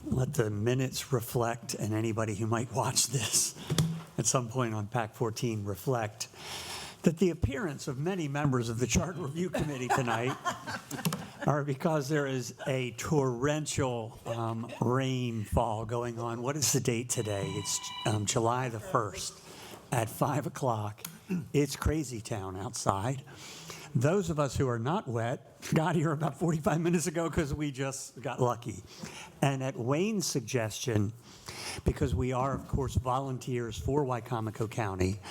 let the minutes reflect, and anybody who might watch this at some point on PAC 14 reflect, that the appearance of many members of the Charter Review Committee tonight are because there is a torrential rainfall going on. What is the date today? It's July the 1st at 5 o'clock. It's crazy town outside. Those of us who are not wet got here about 45 minutes ago because we just got lucky. And at Wayne's suggestion, because we are, of course, volunteers for Wicomico County,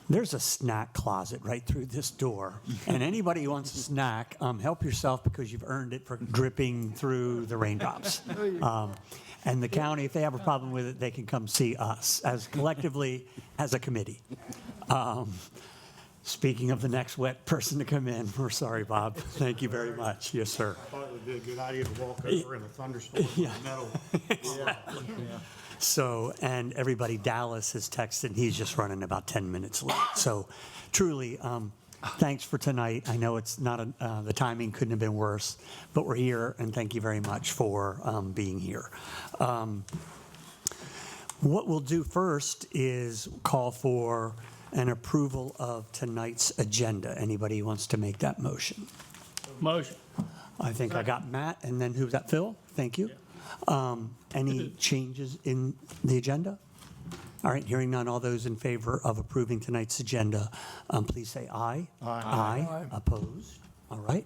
there's a snack closet right through this door. And anybody who wants a snack, help yourself because you've earned it for dripping through the raindrops. And the county, if they have a problem with it, they can come see us as collectively as a committee. Speaking of the next wet person to come in, we're sorry, Bob. Thank you very much. Yes, sir. I thought it would be a good idea to walk over in a thunderstorm in the metal. So, and everybody, Dallas has texted, he's just running about 10 minutes late. So truly, thanks for tonight. I know it's not, the timing couldn't have been worse, but we're here, and thank you very much for being here. What we'll do first is call for an approval of tonight's agenda. Anybody who wants to make that motion? Motion. I think I got Matt, and then who's that? Phil? Thank you. Any changes in the agenda? All right, hearing none, all those in favor of approving tonight's agenda, please say aye. Aye. Opposed? All right.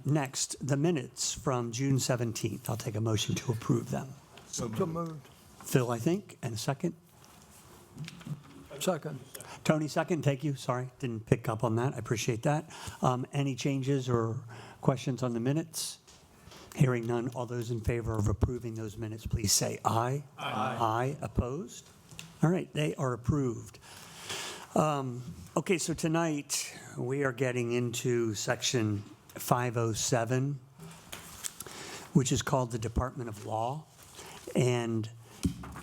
Next, the minutes from June 17th. I'll take a motion to approve them. So moved. Phil, I think, and a second. Second. Tony, second. Thank you. Sorry, didn't pick up on that. I appreciate that. Any changes or questions on the minutes? Hearing none, all those in favor of approving those minutes, please say aye. Aye. Aye. Opposed? All right, they are approved. Okay, so tonight we are getting into section 507, which is called the Department of Law. And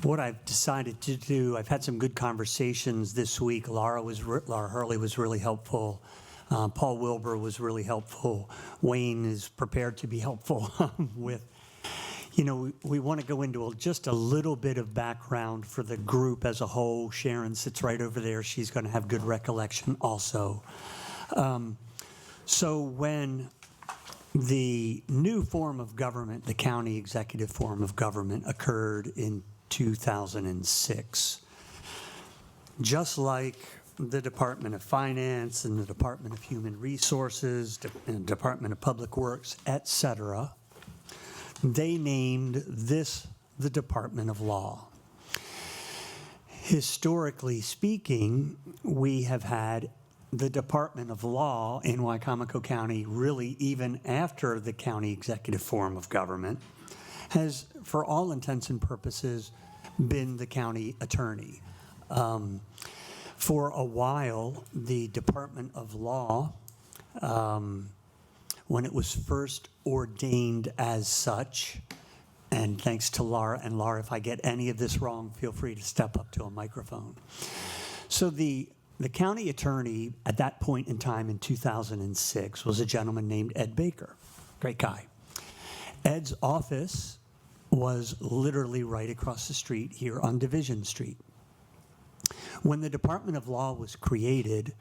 what I've decided to do, I've had some good conversations this week. Laura Hurley was really helpful. Paul Wilbur was really helpful. Wayne is prepared to be helpful with, we want to go into just a little bit of background for the group as a whole. Sharon sits right over there. She's going to have good recollection also. So when the new form of government, the county executive form of government, occurred in 2006, just like the Department of Finance and the Department of Human Resources and Department of Public Works, et cetera, they named this the Department of Law. Historically speaking, we have had the Department of Law in Wicomico County, really even after the county executive form of government, has, for all intents and purposes, been the county attorney. For a while, the Department of Law, when it was first ordained as such, and thanks to Laura, and Laura, if I get any of this wrong, feel free to step up to a microphone. So the county attorney at that point in time in 2006 was a gentleman named Ed Baker, great guy. Ed's office was literally right across the street here on Division Street. When the Department of Law was created,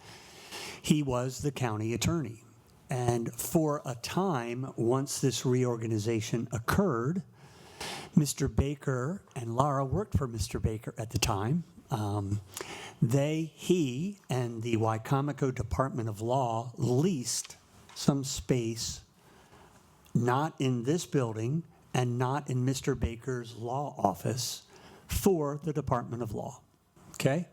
he was the county attorney. And for a time, once this reorganization occurred, Mr. Baker and Laura worked for Mr. Baker at the time. He and the Wicomico Department of Law leased some space, not in this building and not in Mr. Baker's law office, for the Department of Law. Okay?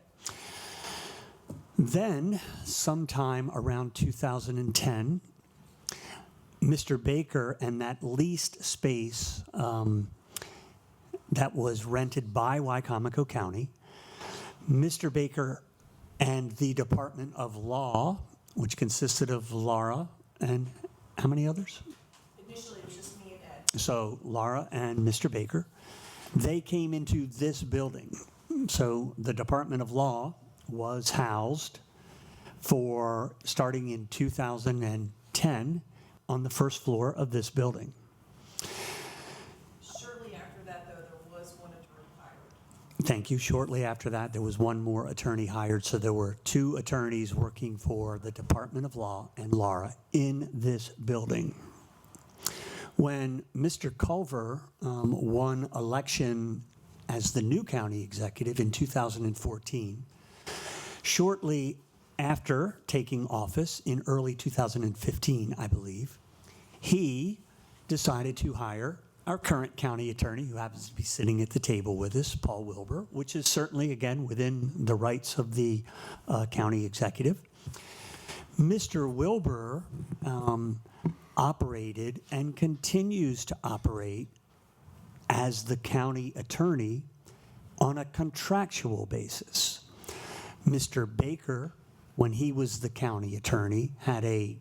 Then, sometime around 2010, Mr. Baker and that leased space that was rented by Wicomico County, Mr. Baker and the Department of Law, which consisted of Laura and how many others? Initially, it was just me and Ed. So Laura and Mr. Baker, they came into this building. So the Department of Law was housed for starting in 2010 on the first floor of this building. Thank you. Shortly after that, there was one more attorney hired, so there were 2 attorneys working for the Department of Law and Laura in this building. When Mr. Culver won election as the new county executive in 2014, shortly after taking office in early 2015, I believe, he decided to hire our current county attorney, who happens to be sitting at the table with us, Paul Wilbur, which is certainly, again, within the rights of the county executive. Mr. Wilbur operated and continues to operate as the county attorney on a contractual basis. Mr. Baker, when he was the county attorney, had a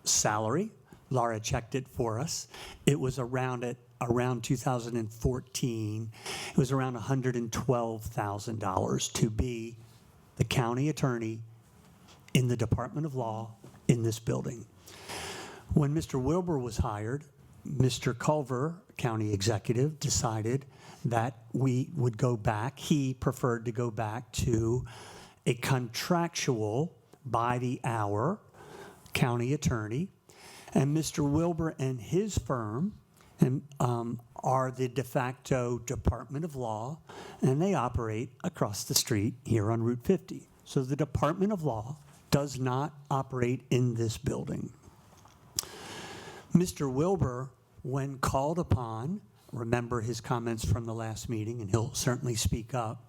salary. Laura checked it for us. It was around 2014, it was around $112,000 to be the county attorney in the Department of Law in this building. When Mr. Wilbur was hired, Mr. Culver, county executive, decided that we would go back. He preferred to go back to a contractual by the hour county attorney. And Mr. Wilbur and his firm are the de facto Department of Law, and they operate across the street here on Route 50. So the Department of Law does not operate in this building. Mr. Wilbur, when called upon, remember his comments from the last meeting, and he'll certainly speak up,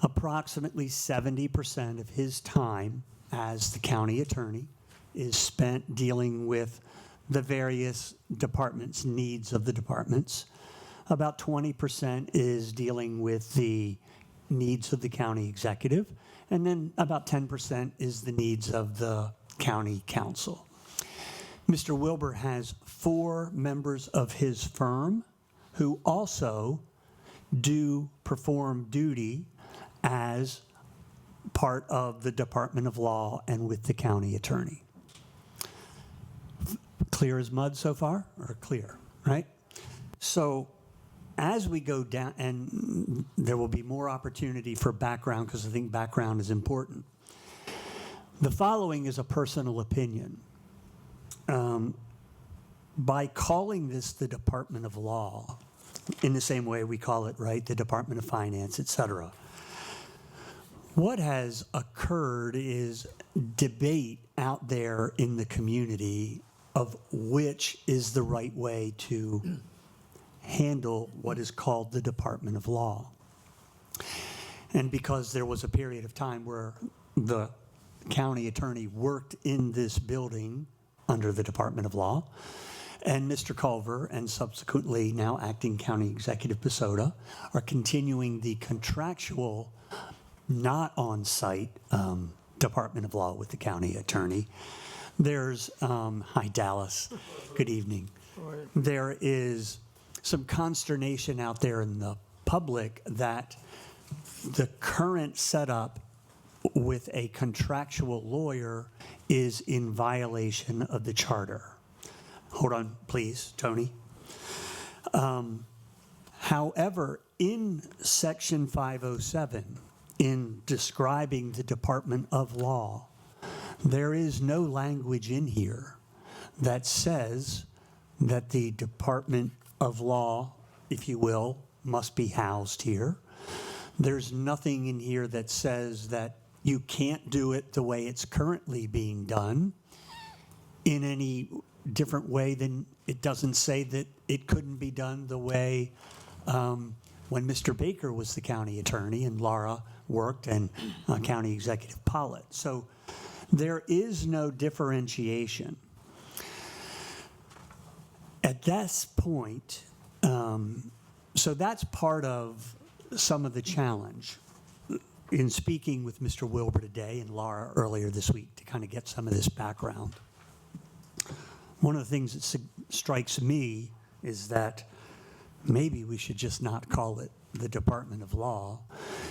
approximately 70% of his time as the county attorney is spent dealing with the various departments, needs of the departments. About 20% is dealing with the needs of the county executive, and then about 10% is the needs of the county council. Mr. Wilbur has 4 members of his firm who also do perform duty as part of the Department of Law and with the county attorney. Clear as mud so far, or clear, right? So as we go down, and there will be more opportunity for background because I think background is important. The following is a personal opinion. By calling this the Department of Law, in the same way we call it, right, the Department of Finance, et cetera, what has occurred is debate out there in the community of which is the right way to handle what is called the Department of Law. And because there was a period of time where the county attorney worked in this building under the Department of Law, and Mr. Culver, and subsequently now acting County Executive Pisota, are continuing the contractual, not on-site Department of Law with the county attorney. There's, hi Dallas, good evening. There is some consternation out there in the public that the current setup with a contractual lawyer is in violation of the charter. Hold on, please, Tony. However, in Section 507, in describing the Department of Law, there is no language in here that says that the Department of Law, if you will, must be housed here. There's nothing in here that says that you can't do it the way it's currently being done in any different way than it doesn't say that it couldn't be done the way when Mr. Baker was the county attorney and Laura worked and County Executive Pollitt. So there is no differentiation. At this point, so that's part of some of the challenge in speaking with Mr. Wilbur today and Laura earlier this week to kind of get some of this background. One of the things that strikes me is that maybe we should just not call it the Department of Law,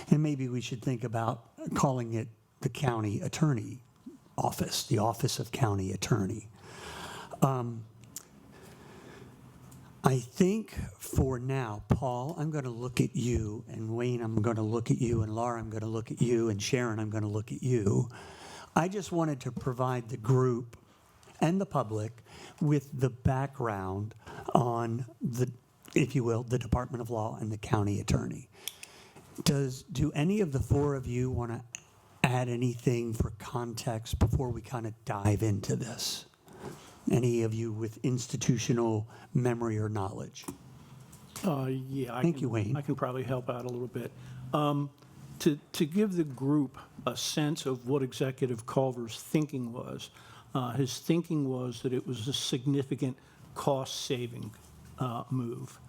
and maybe we should think about calling it the County Attorney Office, the Office of County Attorney. I think for now, Paul, I'm going to look at you, and Wayne, I'm going to look at you, and Laura, I'm going to look at you, and Sharon, I'm going to look at you. I just wanted to provide the group and the public with the background on the, if you will, the Department of Law and the county attorney. Do any of the four of you want to add anything for context before we kind of dive into this? Any of you with institutional memory or knowledge? Yeah, Thank you, Wayne. I can probably help out a little bit. To give the group a sense of what Executive Culver's thinking was, his thinking was that it was a significant cost-saving move.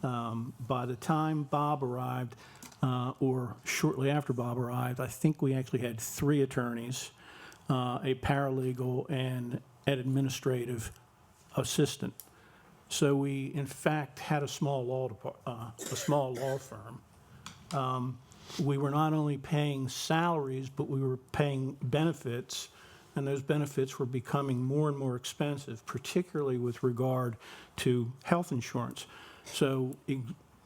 By the time Bob arrived, or shortly after Bob arrived, I think we actually had 3 attorneys, a paralegal, and an administrative assistant. So we, in fact, had a small law firm. We were not only paying salaries, but we were paying benefits, and those benefits were becoming more and more expensive, particularly with regard to health insurance. So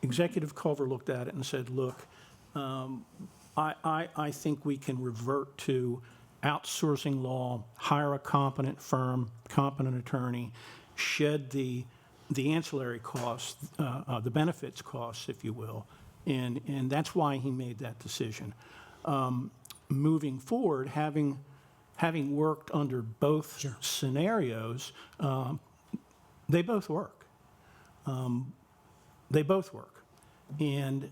Executive Culver looked at it and said, look, I think we can revert to outsourcing law, hire a competent firm, competent attorney, shed the ancillary costs, the benefits costs, if you will, and that's why he made that decision. Moving forward, having worked under both scenarios, they both work. They both work. And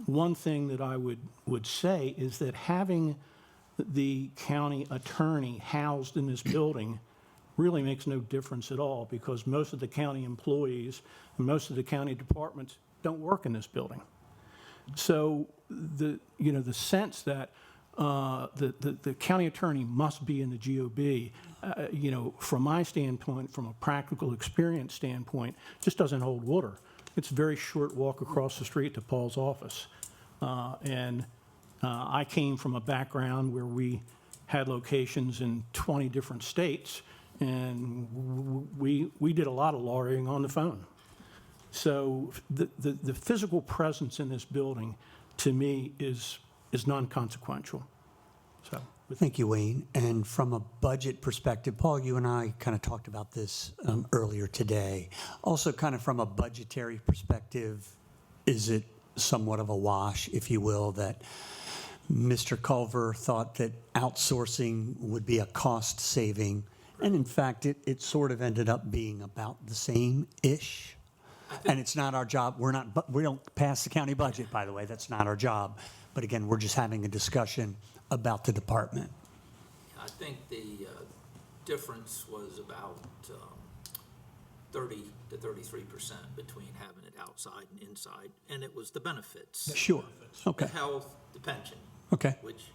one thing that I would say is that having the county attorney housed in this building really makes no difference at all, because most of the county employees and most of the county departments don't work in this building. So the sense that the county attorney must be in the GOB, from my standpoint, from a practical experience standpoint, just doesn't hold water. It's a very short walk across the street to Paul's office. I came from a background where we had locations in 20 different states, and we did a lot of lawyering on the phone. So the physical presence in this building, to me, is non-consequential. So Thank you, Wayne. And from a budget perspective, Paul, you and I kind of talked about this earlier today. Also, kind of from a budgetary perspective, is it somewhat of a wash, if you will, that Mr. Culver thought that outsourcing would be a cost saving, and in fact, it sort of ended up being about the same-ish? And it's not our job. We don't pass the county budget, by the way. That's not our job. But again, we're just having a discussion about the department. I think the difference was about 30 to 33% between having it outside and inside, and it was the benefits. Sure. Okay. The health, the pension. Okay. Which,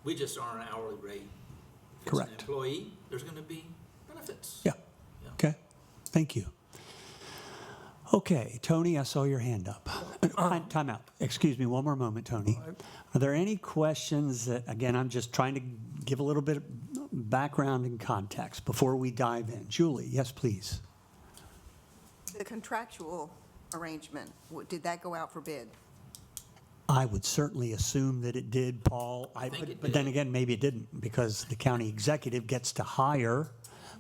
we just are an hourly rate. If Correct. it's an employee, there's going to be benefits. Yeah. Okay. Thank you. Okay, Tony, I saw your hand up. Time out. Excuse me, one more moment, Tony. Are there any questions that, again, I'm just trying to give a little bit of background and context before we dive in. Julie, yes, please. The contractual arrangement, did that go out for bid? I would certainly assume that it did, Paul. But then again, maybe it didn't, because the county executive gets to hire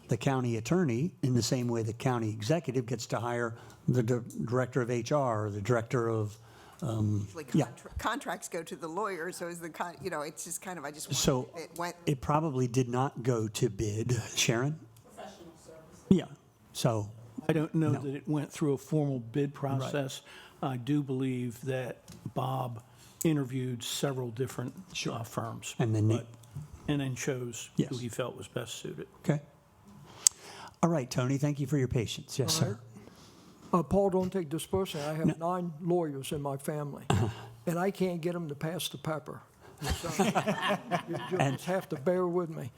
the county attorney in the same way the county executive gets to hire the director of HR or the director of, Usually yeah. Contracts go to the lawyer, so is it's just kind of, I just So wondered if it went, it probably did not go to bid. Sharon? Professional services. Yeah, so, I don't know No. that it went through a formal bid process. I do believe that Bob interviewed several different firms. And then and then chose Yes. who he felt was best suited. okay. All right, Tony, thank you for your patience. Yes, sir. Paul, don't take this personally. I have 9 lawyers in my family, and I can't get them to pass the pepper. So you just have to bear with me.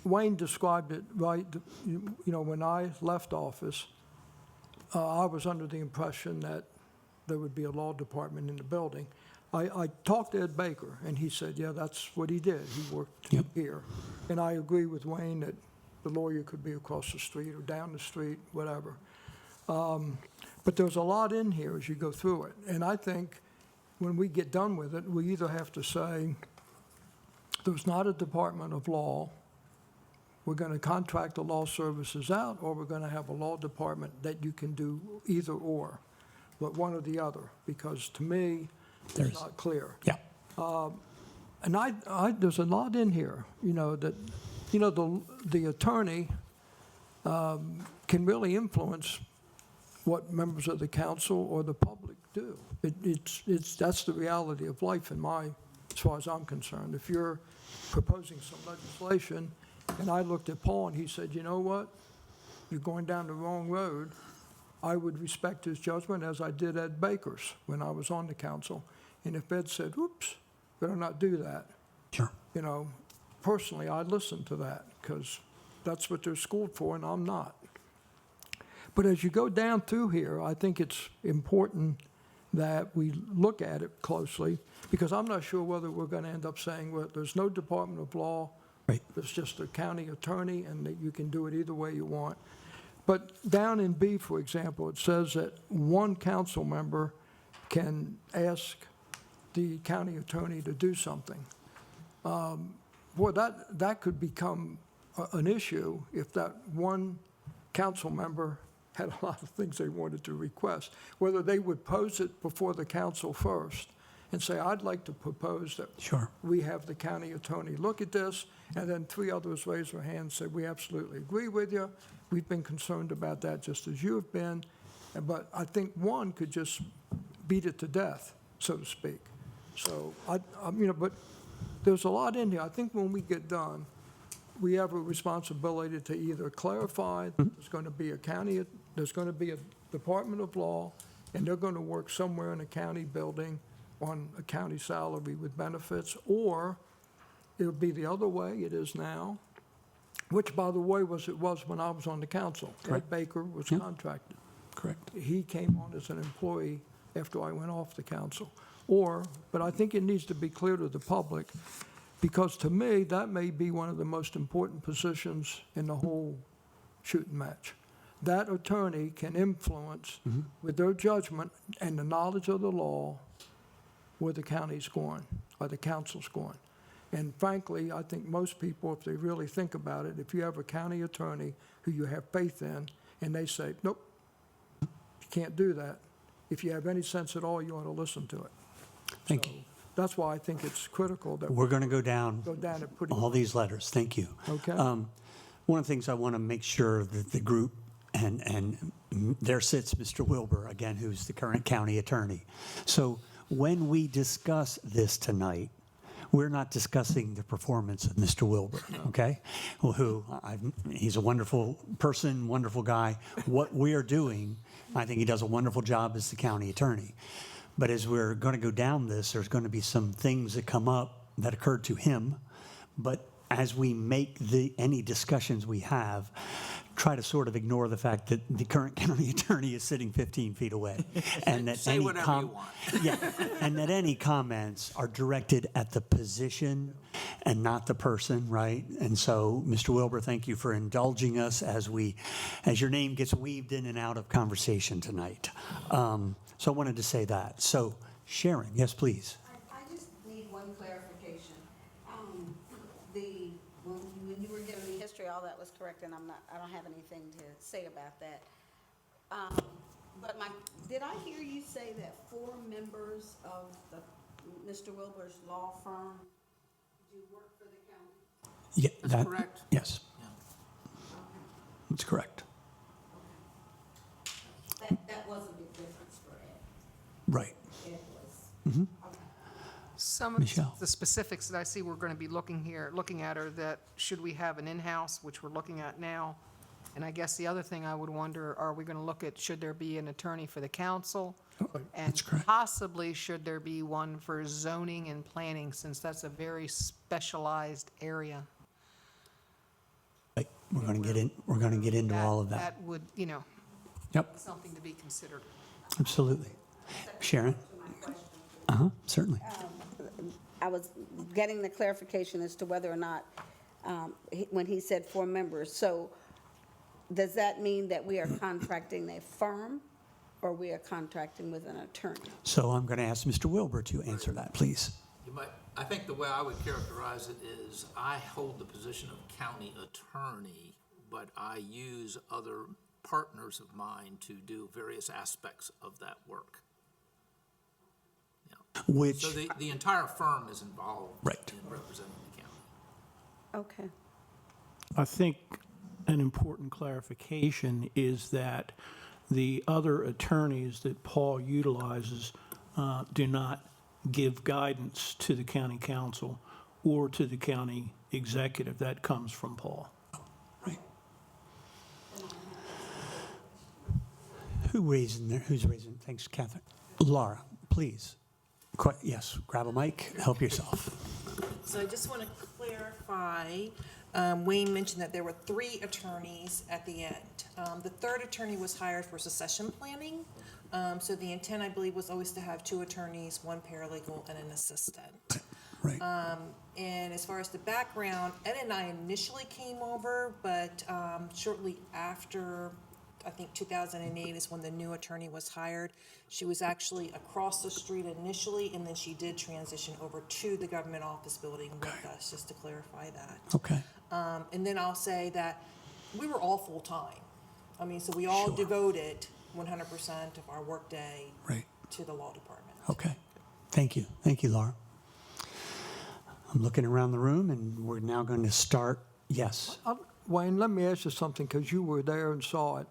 Wayne described it right. When I left office, I was under the impression that there would be a law department in the building. I talked to Ed Baker, and he said, yeah, that's what he did. He worked here. And I agree with Wayne that The lawyer could be across the street or down the street, whatever. But there's a lot in here as you go through it. And I think when we get done with it, we either have to say, there's not a Department of Law, we're going to contract the law services out, or we're going to have a law department that you can do either or, but one or the other, because to me, it's not clear. Yeah. And there's a lot in here, that, the attorney can really influence what members of the council or the public do. That's the reality of life as far as I'm concerned. If you're proposing some legislation, and I looked at Paul and he said, you know what, you're going down the wrong road, I would respect his judgment as I did Ed Baker's when I was on the council. And if Ed said, oops, better not do that, Sure. personally, I'd listen to that because that's what they're schooled for and I'm not. But as you go down through here, I think it's important that we look at it closely because I'm not sure whether we're going to end up saying, well, there's no Department of Law, Right. there's just a county attorney and that you can do it either way you want. But down in B, for example, it says that one council member can ask the county attorney to do something. Boy, that could become an issue if that one council member had a lot of things they wanted to request, whether they would pose it before the council first and say, I'd like to propose that Sure. we have the county attorney look at this, and then 3 others raise their hands and say, we absolutely agree with you. We've been concerned about that just as you have been. But I think one could just beat it to death, so to speak. So, but there's a lot in here. I think when we get done, we have a responsibility to either clarify that there's going to be there's going to be a Department of Law, and they're going to work somewhere in a county building on a county salary with benefits, or it'll be the other way it is now, which, by the way, it was when I was on the council. Correct. Ed Baker was Yeah. contracted. Correct. He came on as an employee after I went off the council. But I think it needs to be clear to the public, because to me, that may be one of the most important positions in the whole shooting match. That attorney can influence with their judgment and the knowledge of the law where the county's going or the council's going. And frankly, I think most people, if they really think about it, if you have a county attorney who you have faith in and they say, nope, you can't do that, if you have any sense at all, you ought to listen to it. Thank So you. That's why I think it's critical that We're going to go down it pretty all these letters. Thank you. Okay. One of the things I want to make sure that the group, and there sits Mr. Wilbur, again, who's the current county attorney. So when we discuss this tonight, we're not discussing the performance of Mr. Wilbur, okay? He's a wonderful person, wonderful guy. What we're doing, I think he does a wonderful job as the county attorney. But as we're going to go down this, there's going to be some things that come up that occurred to him. But as we make any discussions we have, try to sort of ignore the fact that the current county attorney is sitting 15 feet away. And that Say whatever you want. Yeah, and that any comments are directed at the position and not the person, right? And so, Mr. Wilbur, thank you for indulging us as your name gets weaved in and out of conversation tonight. So I wanted to say that. So, Sharon, yes, please. I just need one clarification. When you were giving me history, all that was correct, and I don't have anything to say about that. But did I hear you say that 4 members of Mr. Wilbur's law firm do work for the county? Yeah, That's correct. Yes, Yeah. that's correct. That was a big difference for Ed. Right. It was. Okay. Some of Michelle. the specifics that I see we're going to be looking at are that should we have an in-house, which we're looking at now? And I guess the other thing I would wonder, are we going to look at, should there be an attorney for the council? That's And correct. possibly, should there be one for zoning and planning, since that's a very specialized area? Right. We're going to get into all of that. That would, Yep, something to be considered. absolutely. Sharon? Certainly. I was getting the clarification as to whether or not when he said 4 members. So does that mean that we are contracting a firm or we are contracting with an attorney? So I'm going to ask Mr. Wilbur to answer that, please. I think the way I would characterize it is I hold the position of county attorney, but I use other partners of mine to do various aspects of that work. Yeah. Which, So the entire firm is involved Right. in representing the county. Okay. I think an important clarification is that the other attorneys that Paul utilizes do not give guidance to the county council or to the county executive. That comes from Paul. right. Who's raising? Thanks, Catherine. Laura, please. Yes, grab a mic, help yourself. So I just want to clarify, Wayne mentioned that there were 3 attorneys at the end. The 3rd attorney was hired for succession planning. So the intent, I believe, was always to have 2 attorneys, 1 paralegal, and an assistant. Right. And as far as the background, Ed and I initially came over, but shortly after, I think 2008 is when the new attorney was hired. She was actually across the street initially, and then she did transition over to the government office building with us, just to clarify that. Okay. And then I'll say that we were all full-time. I mean, so we all Sure. devoted 100% of our workday Right. to the law department. Okay. Thank you. Thank you, Laura. I'm looking around the room, and we're now going to start. Yes. Wayne, let me ask you something, because you were there and saw it.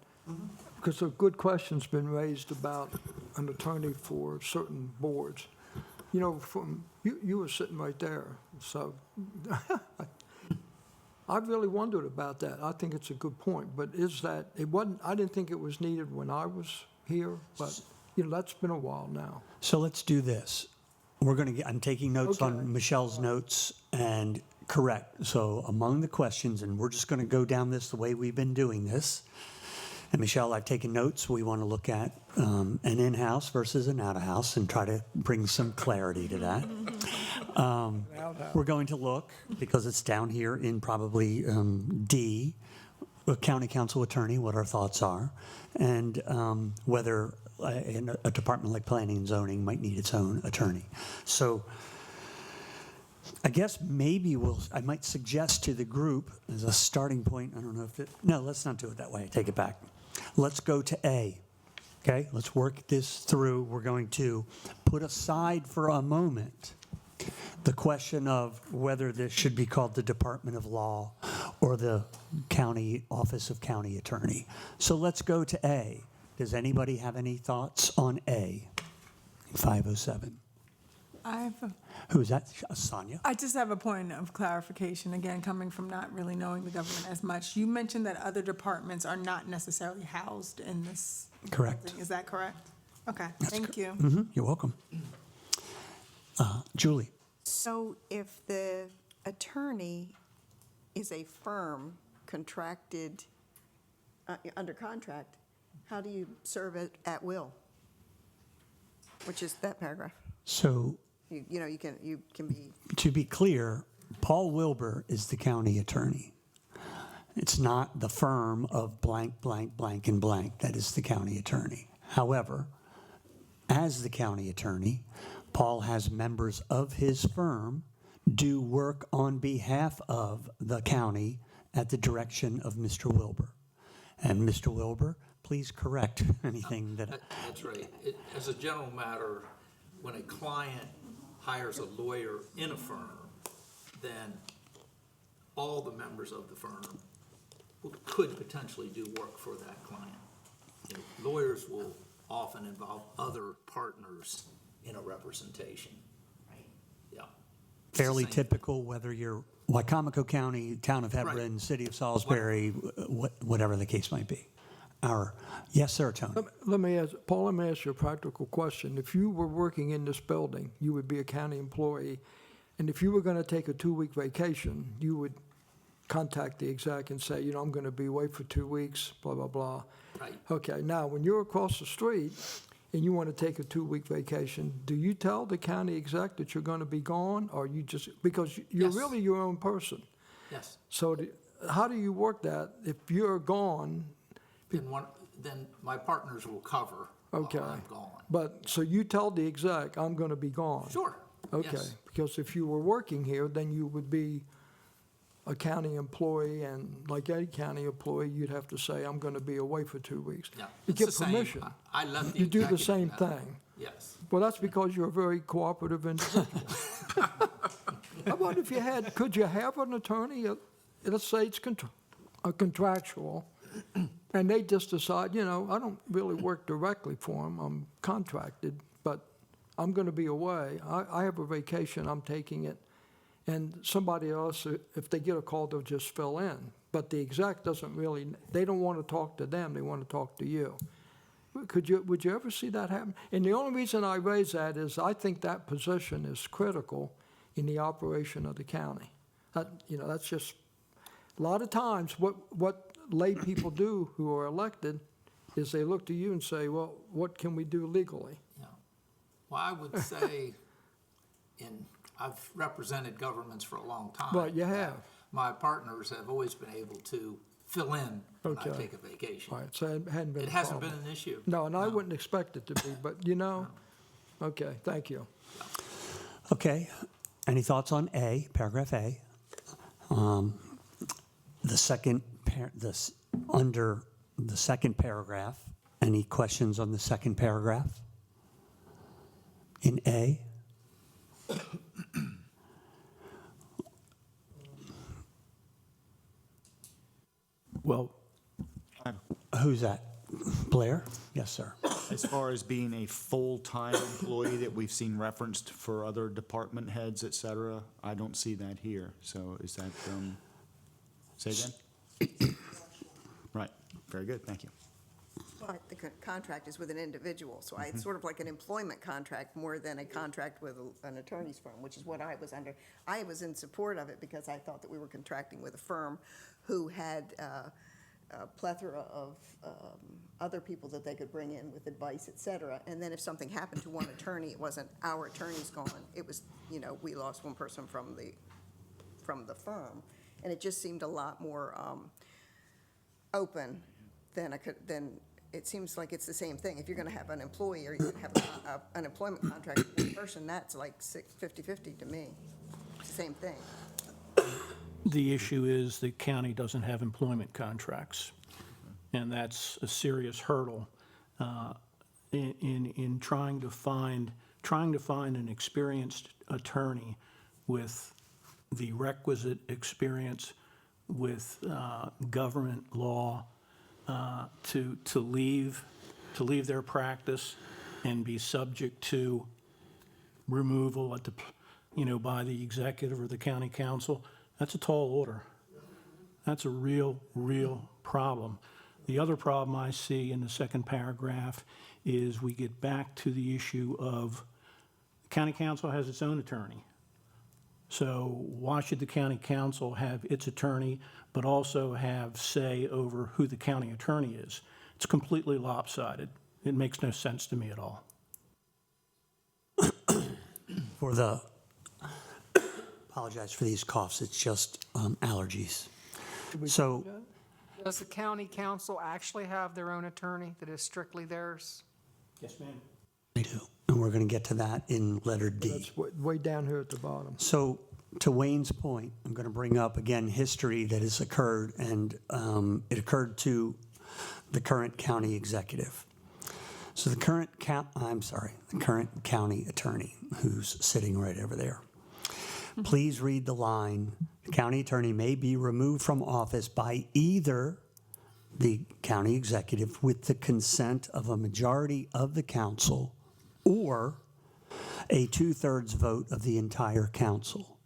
Because a good question's been raised about an attorney for certain boards. You know, you were sitting right there, so I really wondered about that. I think it's a good point, but I didn't think it was needed when I was here, but, that's been a while now. So let's do this. I'm taking notes Okay. on Michelle's notes, and correct. So among the questions, and we're just going to go down this the way we've been doing this. And Michelle, I've taken notes. We want to look at an in-house versus an out-of-house and try to bring some clarity to that. We're going to look, because it's down here in probably D, a county council attorney, what our thoughts are, and whether a department like planning and zoning might need its own attorney. So I guess maybe I might suggest to the group as a starting point, I don't know if no, let's not do it that way. I take it back. Let's go to A. Okay, let's work this through. We're going to put aside for a moment the question of whether this should be called the Department of Law or the County Office of County Attorney. So let's go to A. Does anybody have any thoughts on A? 507. Who's that? Sonia? I just have a point of clarification, again, coming from not really knowing the government as much. You mentioned that other departments are not necessarily housed in this. Correct. building. Is that correct? Okay, That's thank you. You're welcome. Julie? So if the attorney is a firm contracted, under contract, how do you serve it at will? Which is that paragraph. So You can be, to be clear, Paul Wilbur is the county attorney. It's not the firm of blank, blank, blank, and blank that is the county attorney. However, as the county attorney, Paul has members of his firm do work on behalf of the county at the direction of Mr. Wilbur. And Mr. Wilbur, please correct anything that. That's right. As a general matter, when a client hires a lawyer in a firm, then all the members of the firm could potentially do work for that client. Lawyers will often involve other partners in a representation. Right. Yeah. Fairly Same. typical, whether you're Wicomico County, Town of Hebron, City of Salisbury, whatever the case might be. Yes, sir, Tony. Paul, let me ask you a practical question. If you were working in this building, you would be a county employee, and if you were going to take a 2-week vacation, you would contact the exec and say, I'm going to be away for 2 weeks, blah, blah, blah. Right. Okay, now, when you're across the street and you want to take a 2-week vacation, do you tell the county exec that you're going to be gone, or you just, because you're Yes. really your own person? Yes. So how do you work that? If you're gone, Then my partners will cover while okay. I'm gone. But, so you tell the exec, I'm going to be gone? Sure. Okay, Yes. because if you were working here, then you would be a county employee, and like any county employee, you'd have to say, I'm going to be away for 2 weeks. Yeah. You It's get the same. permission. I let the You do the executive same know. thing. Yes. Well, that's because you're a very cooperative individual. I wonder if you had, could you have an attorney, let's say it's a contractual, and they just decide, I don't really work directly for them, I'm contracted, but I'm going to be away. I have a vacation, I'm taking it, and somebody else, if they get a call, they'll just fill in. But the exec doesn't really, they don't want to talk to them, they want to talk to you. Would you ever see that happen? And the only reason I raise that is I think that position is critical in the operation of the county. That's just, a lot of times, what lay people do who are elected is they look to you and say, well, what can we do legally? Yeah. Well, I would say, I've represented governments for a long time. Right, you have. My partners have always been able to fill in when I Okay. take a vacation. All right, so it hadn't been a It hasn't been problem. an issue. No, and I wouldn't expect it to be, but okay, thank you. Okay, any thoughts on A, paragraph A? The second, under the second paragraph, any questions on the second paragraph? In A? Well, Who's that? Blair? Yes, sir. As far as being a full-time employee that we've seen referenced for other department heads, et cetera, I don't see that here. So is that, say again? Right, very good, thank you. Well, the contract is with an individual, so it's sort of like an employment contract more than a contract with an attorney's firm, which is what I was under. I was in support of it because I thought that we were contracting with a firm who had a plethora of other people that they could bring in with advice, et cetera. And then if something happened to one attorney, it wasn't our attorney's gone. It was, we lost one person from the firm. And it just seemed a lot more open than it seems like it's the same thing. If you're going to have an employee or you're going to have an employment contract with one person, that's like 50-50 to me. It's the same thing. the issue is the county doesn't have employment contracts, and that's a serious hurdle in trying to find an experienced attorney with the requisite experience with government law to leave their practice and be subject to removal at by the executive or the county council. That's a tall order. That's a real problem. The other problem I see in the second paragraph is we get back to the issue of the county council has its own attorney. So why should the county council have its attorney, but also have say over who the county attorney is? It's completely lopsided. It makes no sense to me at all. Apologize for these coughs, it's just allergies. So, Does the county council actually have their own attorney that is strictly theirs? Yes, ma'am. they do, and we're going to get to that in letter D. That's way down here at the bottom. So, to Wayne's point, I'm going to bring up again history that has occurred, and it occurred to the current county executive. So the current county attorney, who's sitting right over there. Please read the line, the county attorney may be removed from office by either the county executive with the consent of a majority of the council or a 2/3 vote of the entire council.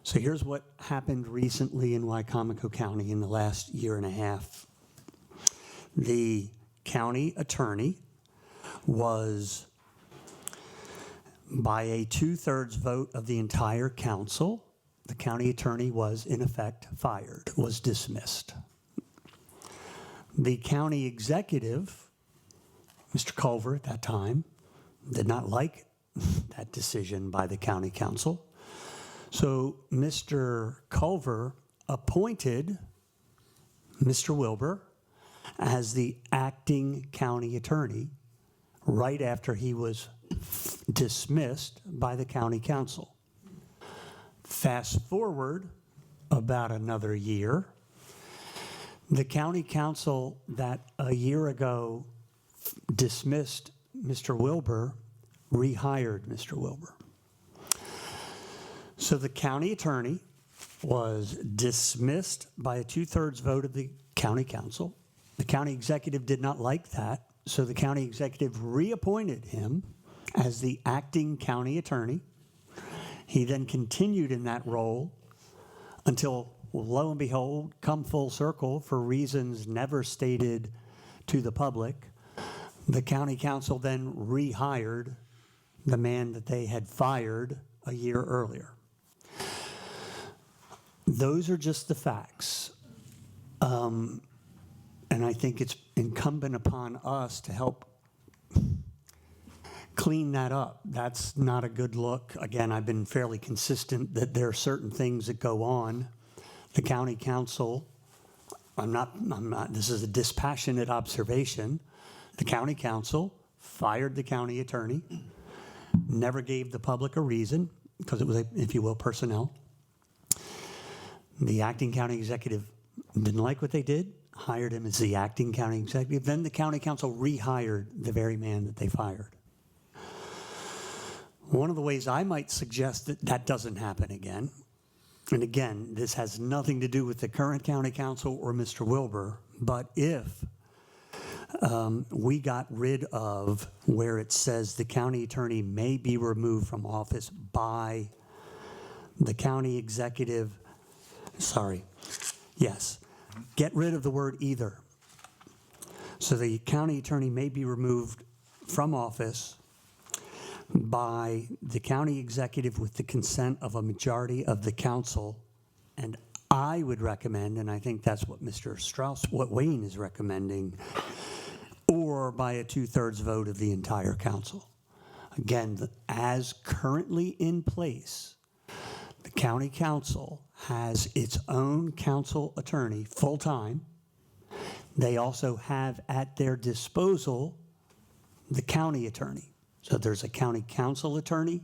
So here's what happened recently in Wicomico County in the last year and a half. The county attorney was, by a 2/3 vote of the entire council, the county attorney was in effect fired, was dismissed. The county executive, Mr. Culver at that time, did not like that decision by the county council. So Mr. Culver appointed Mr. Wilbur as the acting county attorney right after he was dismissed by the county council. Fast forward about another year, the county council that a year ago dismissed Mr. Wilbur rehired Mr. Wilbur. So the county attorney was dismissed by a 2/3 vote of the county council. The county executive did not like that, so the county executive reappointed him as the acting county attorney. He then continued in that role until, lo and behold, come full circle for reasons never stated to the public, the county council then rehired the man that they had fired a year earlier. Those are just the facts. And I think it's incumbent upon us to help clean that up. That's not a good look. Again, I've been fairly consistent that there are certain things that go on. The county council, this is a dispassionate observation. The county council fired the county attorney, never gave the public a reason, because it was, if you will, personnel. The acting county executive didn't like what they did, hired him as the acting county executive. Then the county council rehired the very man that they fired. One of the ways I might suggest that that doesn't happen again, and again, this has nothing to do with the current county council or Mr. Wilbur, but if we got rid of where it says the county attorney may be removed from office by the county executive, get rid of the word either. So the county attorney may be removed from office by the county executive with the consent of a majority of the council. And I would recommend, and I think that's what Mr. Strauss, what Wayne is recommending, or by a 2/3 vote of the entire council. Again, as currently in place, the county council has its own council attorney full-time. They also have at their disposal the county attorney. So there's a county council attorney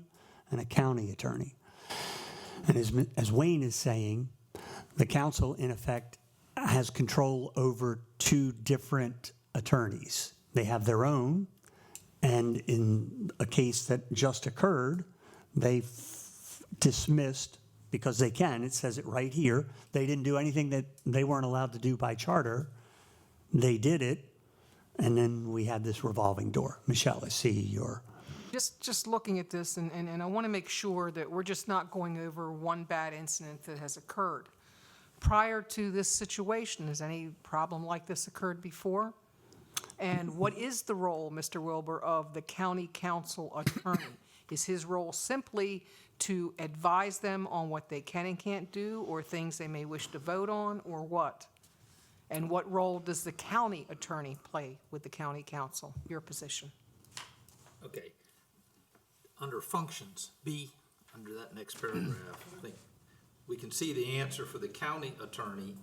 and a county attorney. And as Wayne is saying, the council, in effect, has control over two different attorneys. They have their own, and in a case that just occurred, they dismissed, because they can, it says it right here, they didn't do anything that they weren't allowed to do by charter. They did it, and then we had this revolving door. Michelle, I see your... Just looking at this, and I want to make sure that we're just not going over one bad incident that has occurred. Prior to this situation, has any problem like this occurred before? And what is the role, Mr. Wilbur, of the county council attorney? Is his role simply to advise them on what they can and can't do, or things they may wish to vote on, or what? And what role does the county attorney play with the county council, your position? Okay. Under functions, B, under that next paragraph, I think we can see the answer for the county attorney.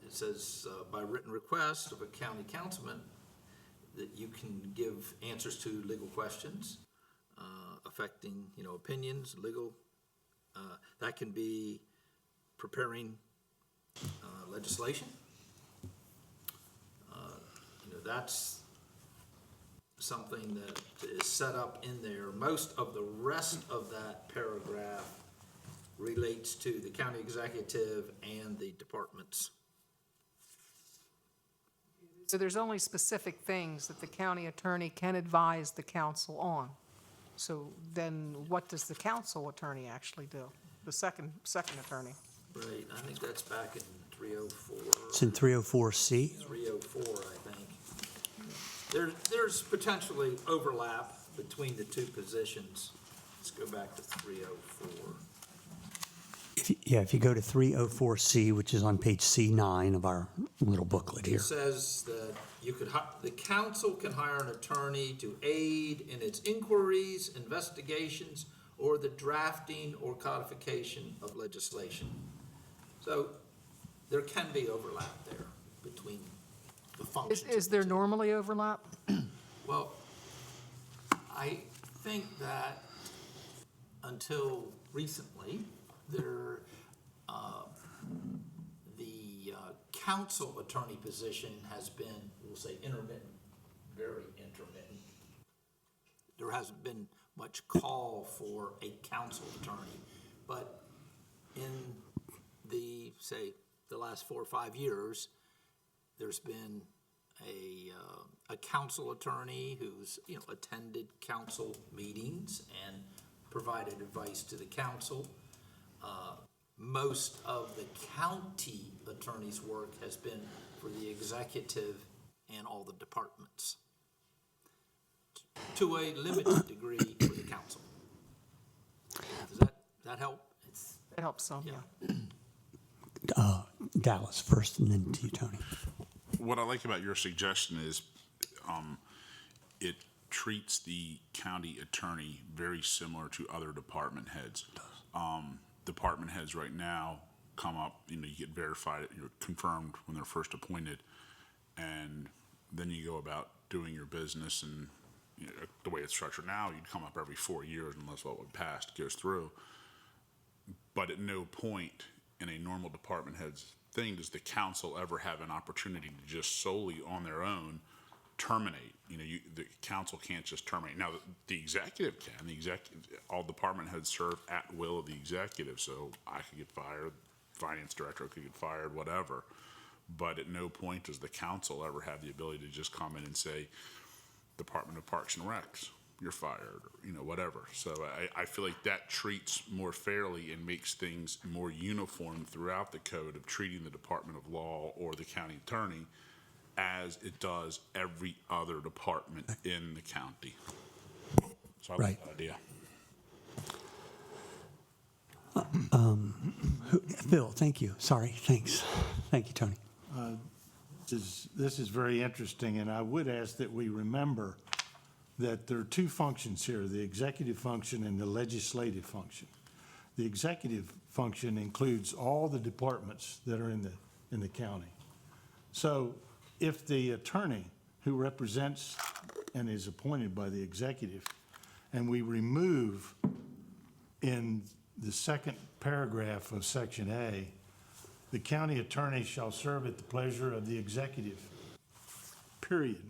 It says, by written request of a county councilman, that you can give answers to legal questions affecting, opinions, legal. That can be preparing legislation. That's something that is set up in there. Most of the rest of that paragraph relates to the county executive and the departments. So there's only specific things that the county attorney can advise the council on. So then what does the council attorney actually do? The second attorney? Right, I think that's back in 304. It's in 304C. 304, I think. There's potentially overlap between the two positions. Let's go back to 304. If you go to 304C, which is on page C9 of our little booklet here. It says that the council can hire an attorney to aid in its inquiries, investigations, or the drafting or codification of legislation. So there can be overlap there between the functions. Is there normally overlap? Well, I think that until recently, there, the council attorney position has been, we'll say, intermittent, very intermittent. There hasn't been much call for a council attorney, but in the, say, the last 4 or 5 years, there's been a council attorney who's, attended council meetings and provided advice to the council. Most of the county attorney's work has been for the executive and all the departments, to a limited degree for the council. Does that help? It helps some, yeah. Dallas first, and then to you, Tony. What I like about your suggestion is it treats the county attorney very similar to other department heads. Department heads right now come up, you get verified, you're confirmed when they're first appointed, and then you go about doing your business, and the way it's structured now, you'd come up every 4 years unless what would passed goes through. But at no point in a normal department head's thing does the council ever have an opportunity to just solely on their own terminate. The council can't just terminate. Now, the executive can. All department heads serve at will of the executive, so I could get fired, finance director could get fired, whatever. But at no point does the council ever have the ability to just come in and say, Department of Parks and Recs, you're fired, or, whatever. So I feel like that treats more fairly and makes things more uniform throughout the code of treating the Department of Law or the county attorney as it does every other department in the county. So I like that idea. Bill, thank you. Sorry, thanks. Thank you, Tony. This is very interesting, and I would ask that we remember that there are two functions here, the executive function and the legislative function. The executive function includes all the departments that are in the county. So if the attorney who represents and is appointed by the executive, and we remove in the second paragraph of section A, the county attorney shall serve at the pleasure of the executive, period.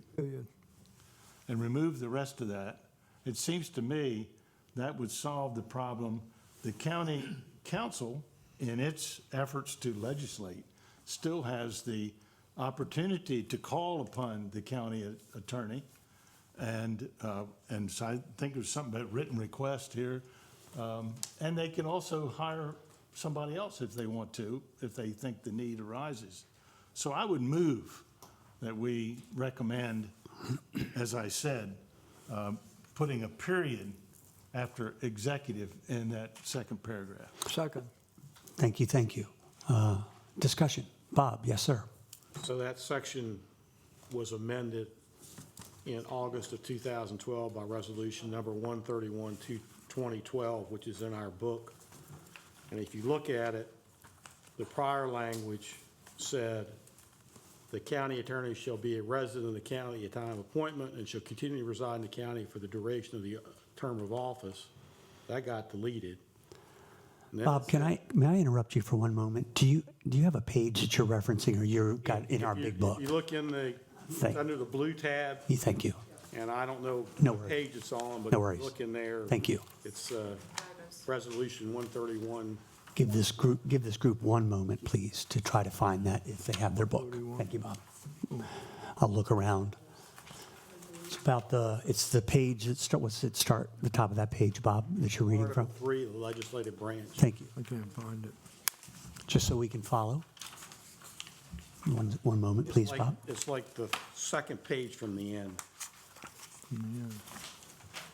And remove the rest of that, it seems to me that would solve the problem. The county council, in its efforts to legislate, still has the opportunity to call upon the county attorney. And so I think there's something about written request here. And they can also hire somebody else if they want to, if they think the need arises. So I would move that we recommend, as I said, putting a period after executive in that second paragraph. Second. Thank you. Discussion. Bob, yes, sir. So that section was amended in August of 2012 by resolution number 131, 2012, which is in our book. And if you look at it, the prior language said, the county attorney shall be a resident of the county at time of appointment and shall continue to reside in the county for the duration of the term of office. That got deleted. And then Bob, may I interrupt you for one moment? Do you have a page that you're referencing, or you got in our big book? If you look in under the blue tab, Thank you. and I don't know No what worries. page it's on, but No if worries. you look in there. Thank you. It's resolution 131. Give this group one moment, please, to try to find that if they have their book. Thank you, Bob. I'll look around. It's the page that start, the top of that page, Bob, that you're reading from? Article 3, the legislative branch. Thank you. I can't find it. Just so we can follow. One moment, It's please, like- Bob. It's like the second page from the end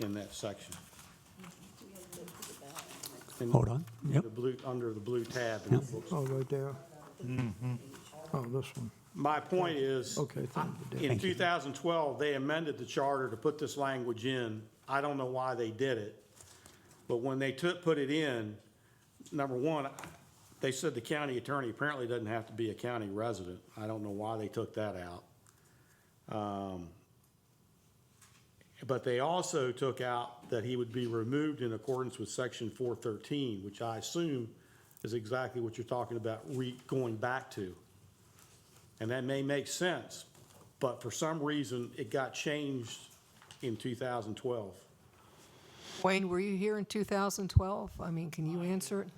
in that section. And Hold on. Yep. Under the blue tab in the books. Oh, right there? Oh, this one. My point is, Okay, thank you, Dan. in 2012, they amended the charter to put this language in. I don't know why they did it, but when they put it in, number one, they said the county attorney apparently doesn't have to be a county resident. I don't know why they took that out. But they also took out that he would be removed in accordance with section 413, which I assume is exactly what you're talking about going back to. And that may make sense, but for some reason, it got changed in 2012. Wayne, were you here in 2012? I mean, can you answer it?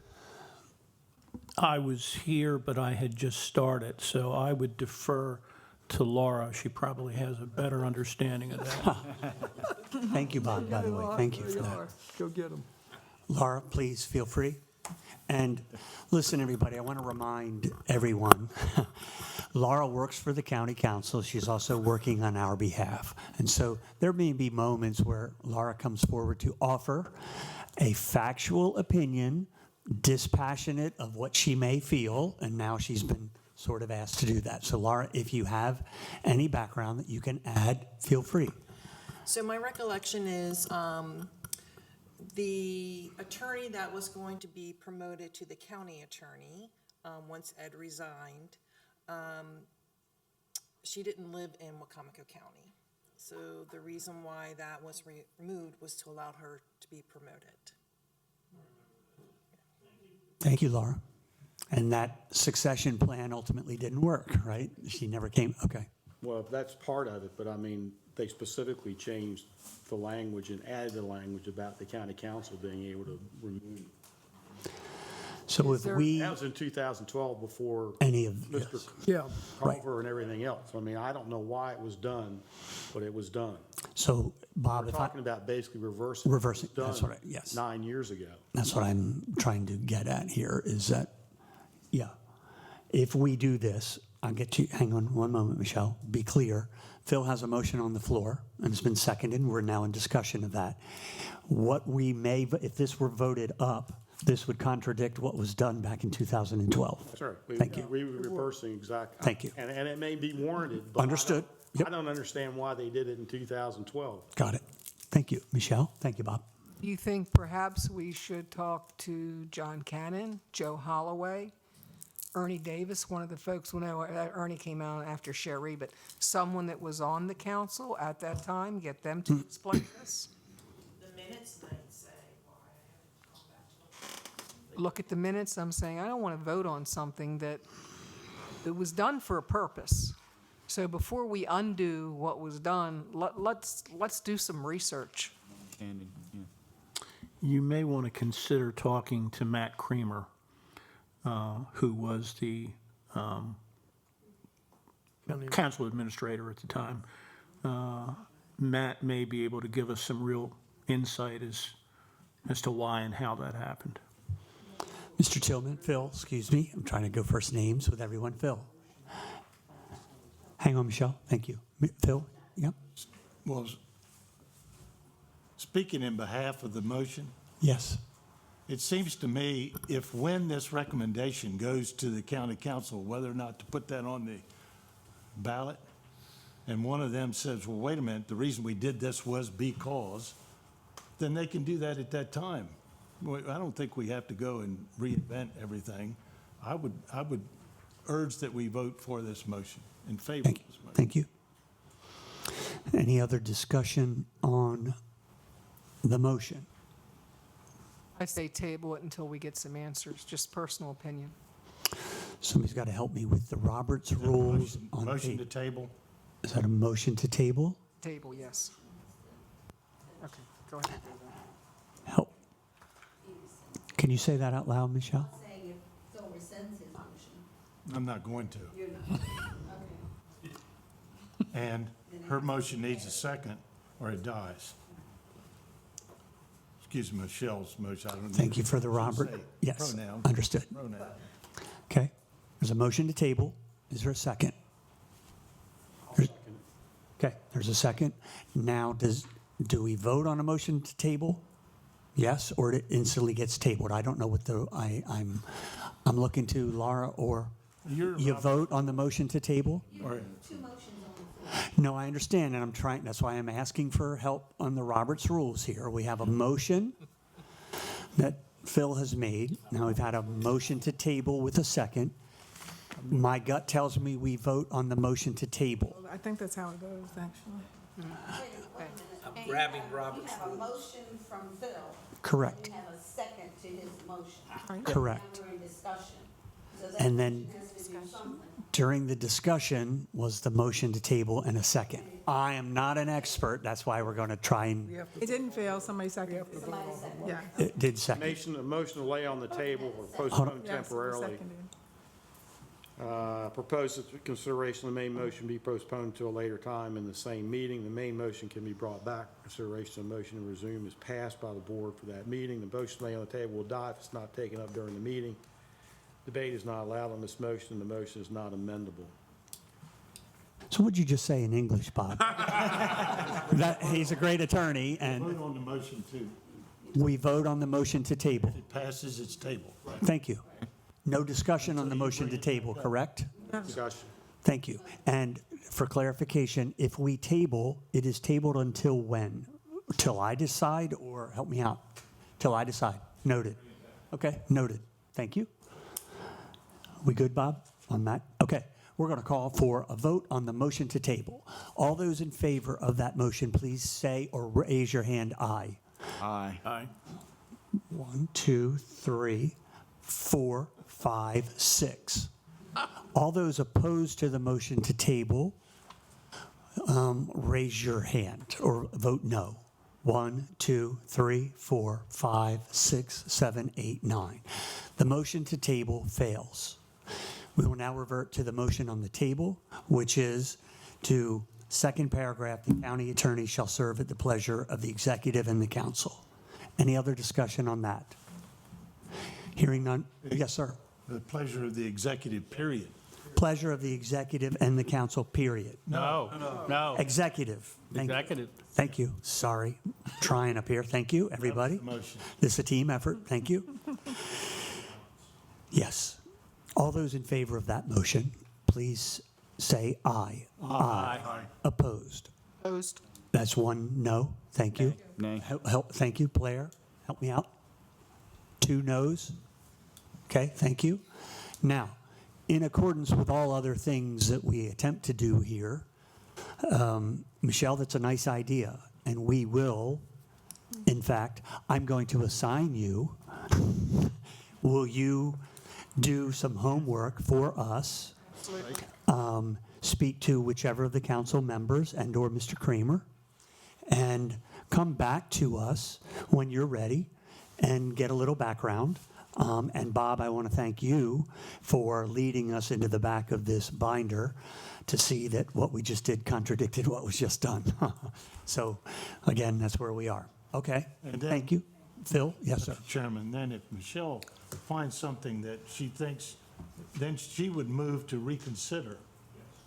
I was here, but I had just started, so I would defer to Laura. She probably has a better understanding of that. Thank you, Bob, by the way. Thank you for that. Go get them. Laura, please feel free. And listen, everybody, I want to remind everyone, Laura works for the county council. She's also working on our behalf. And so there may be moments where Laura comes forward to offer a factual opinion, dispassionate of what she may feel, and now she's been sort of asked to do that. So Laura, if you have any background that you can add, feel free. So my recollection is the attorney that was going to be promoted to the county attorney, once Ed resigned, she didn't live in Wicomico County. So the reason why that was removed was to allow her to be promoted. Thank you, Laura. And that succession plan ultimately didn't work, right? She never came, okay. Well, that's part of it, but I mean, they specifically changed the language and added the language about the county council being able to remove. So Is if there- we, That was in 2012 before any of, Mr. yes. Yeah, Right. Culver and everything else. I mean, I don't know why it was done, but it was done. So Bob, We're if I, talking about basically reversing. Reversing, what was that's done what I- yes. 9 years ago. that's what I'm trying to get at here, is that, yeah, if we do this, I'll get you, hang on one moment, Michelle, be clear. Phil has a motion on the floor, and it's been seconded, and we're now in discussion of that. What we may, if this were voted up, this would contradict what was done back in 2012. That's right. Thank you. We were reversing exactly. Thank you. And it may be warranted, but Understood. Yep. I don't understand why they did it in 2012. Got it. Thank you, Michelle. Thank you, Bob. Do you think perhaps we should talk to John Cannon, Joe Holloway, Ernie Davis, one of the folks, well, no, Ernie came out after Sherry, but someone that was on the council at that time, get them to explain this? The minutes might say why I haven't gone back to Look at the minutes, I'm saying, I don't want to vote on something that was done for a purpose. So before we undo what was done, let's do some research. Candy, yeah. You may want to consider talking to Matt Creamer, who was the council administrator at the time. Matt may be able to give us some real insight as to why and how that happened. Mr. Tillman, Phil, excuse me, I'm trying to go first names with everyone. Phil. Hang on, Michelle. Thank you. Phil, yep. Well, speaking in behalf of the motion, Yes. it seems to me if when this recommendation goes to the county council, whether or not to put that on the ballot, and one of them says, well, wait a minute, the reason we did this was because, then they can do that at that time. I don't think we have to go and reinvent everything. I would urge that we vote for this motion, in favor of Thank you. this motion. Thank you. Any other discussion on the motion? I say table it until we get some answers, just personal opinion. Somebody's got to help me with the Roberts rules on Motion to the, table? is that a motion to table? Table, yes. Okay, go ahead. Help. Can you say that out loud, Michelle? Saying if Phil rescinds his motion. I'm not going to. You're not. Okay. And her motion needs a second, or it dies. Excuse me, Michelle's motion, I don't know. Thank you for the what to Robert. say. Yes, Pronoun. understood. Pronoun. Okay. There's a motion to table. Is there a second? Okay, there's a second. Now, do we vote on a motion to table? Yes, or it instantly gets tabled? I don't know what I'm looking to Laura, or You're you Robert. vote on the motion to table? Or- Two motions on the floor. No, I understand, and that's why I'm asking for help on the Roberts rules here. We have a motion that Phil has made. Now we've had a motion to table with a second. My gut tells me we vote on the motion to table. I think that's how it goes, actually. I'm grabbing Robert's You have a rules. motion from Phil. Correct. You have a second to his motion. Correct. Now we're in discussion. So that And then motion has to do something. during the discussion was the motion to table and a second. I am not an expert, that's why we're going to try and, It didn't fail, somebody seconded it. Yeah. it did second. A motion to lay on the table or Hold postpone on. Yes, it was temporarily. seconded. Propose that the consideration of the main motion be postponed to a later time in the same meeting. The main motion can be brought back. Consideration of motion to resume is passed by the board for that meeting. The motion laid on the table will die if it's not taken up during the meeting. Debate is not allowed on this motion. The motion is not amendable. So what'd you just say in English, Bob? That, he's a great attorney, and Vote on the motion too. we vote on the motion to table. It passes its table. Thank you. No discussion on the motion to table, correct? Discussion. Thank you. And for clarification, if we table, it is tabled until when? Till I decide, or help me out? Till I decide. Noted. Okay, noted. Thank you. We good, Bob, on that? Okay, we're going to call for a vote on the motion to table. All those in favor of that motion, please say or raise your hand, aye. Aye. Aye. 1, 2, 3, 4, 5, 6. All those opposed to the motion to table, raise your hand or vote no. 1, 2, 3, 4, 5, 6, 7, 8, 9. The motion to table fails. We will now revert to the motion on the table, which is to second paragraph, the county attorney shall serve at the pleasure of the executive and the council. Any other discussion on that? Hearing none. Yes, sir. The pleasure of the executive, period. Pleasure of the executive and the council, period. No. Executive. Thank you. Executive. Thank you. Sorry. Trying up here. Thank you, everybody. Motion. This is a team effort. Thank you. Yes. All those in favor of that motion, please say aye. Aye. Opposed? Opposed? That's one no. Thank you. Nay. Thank you. Blair, help me out. 2 noes. Okay, thank you. Now, in accordance with all other things that we attempt to do here, Michelle, that's a nice idea. And we will, in fact, I'm going to assign you. Will you do some homework for us? Speak to whichever of the council members and/or Mr. Kramer, and come back to us when you're ready and get a little background. And Bob, I want to thank you for leading us into the back of this binder to see that what we just did contradicted what was just done. So, again, that's where we are. Okay, And then- thank you. Phil? Yes, sir. Mr. Chairman, then if Michelle finds something that she thinks, then she would move to reconsider.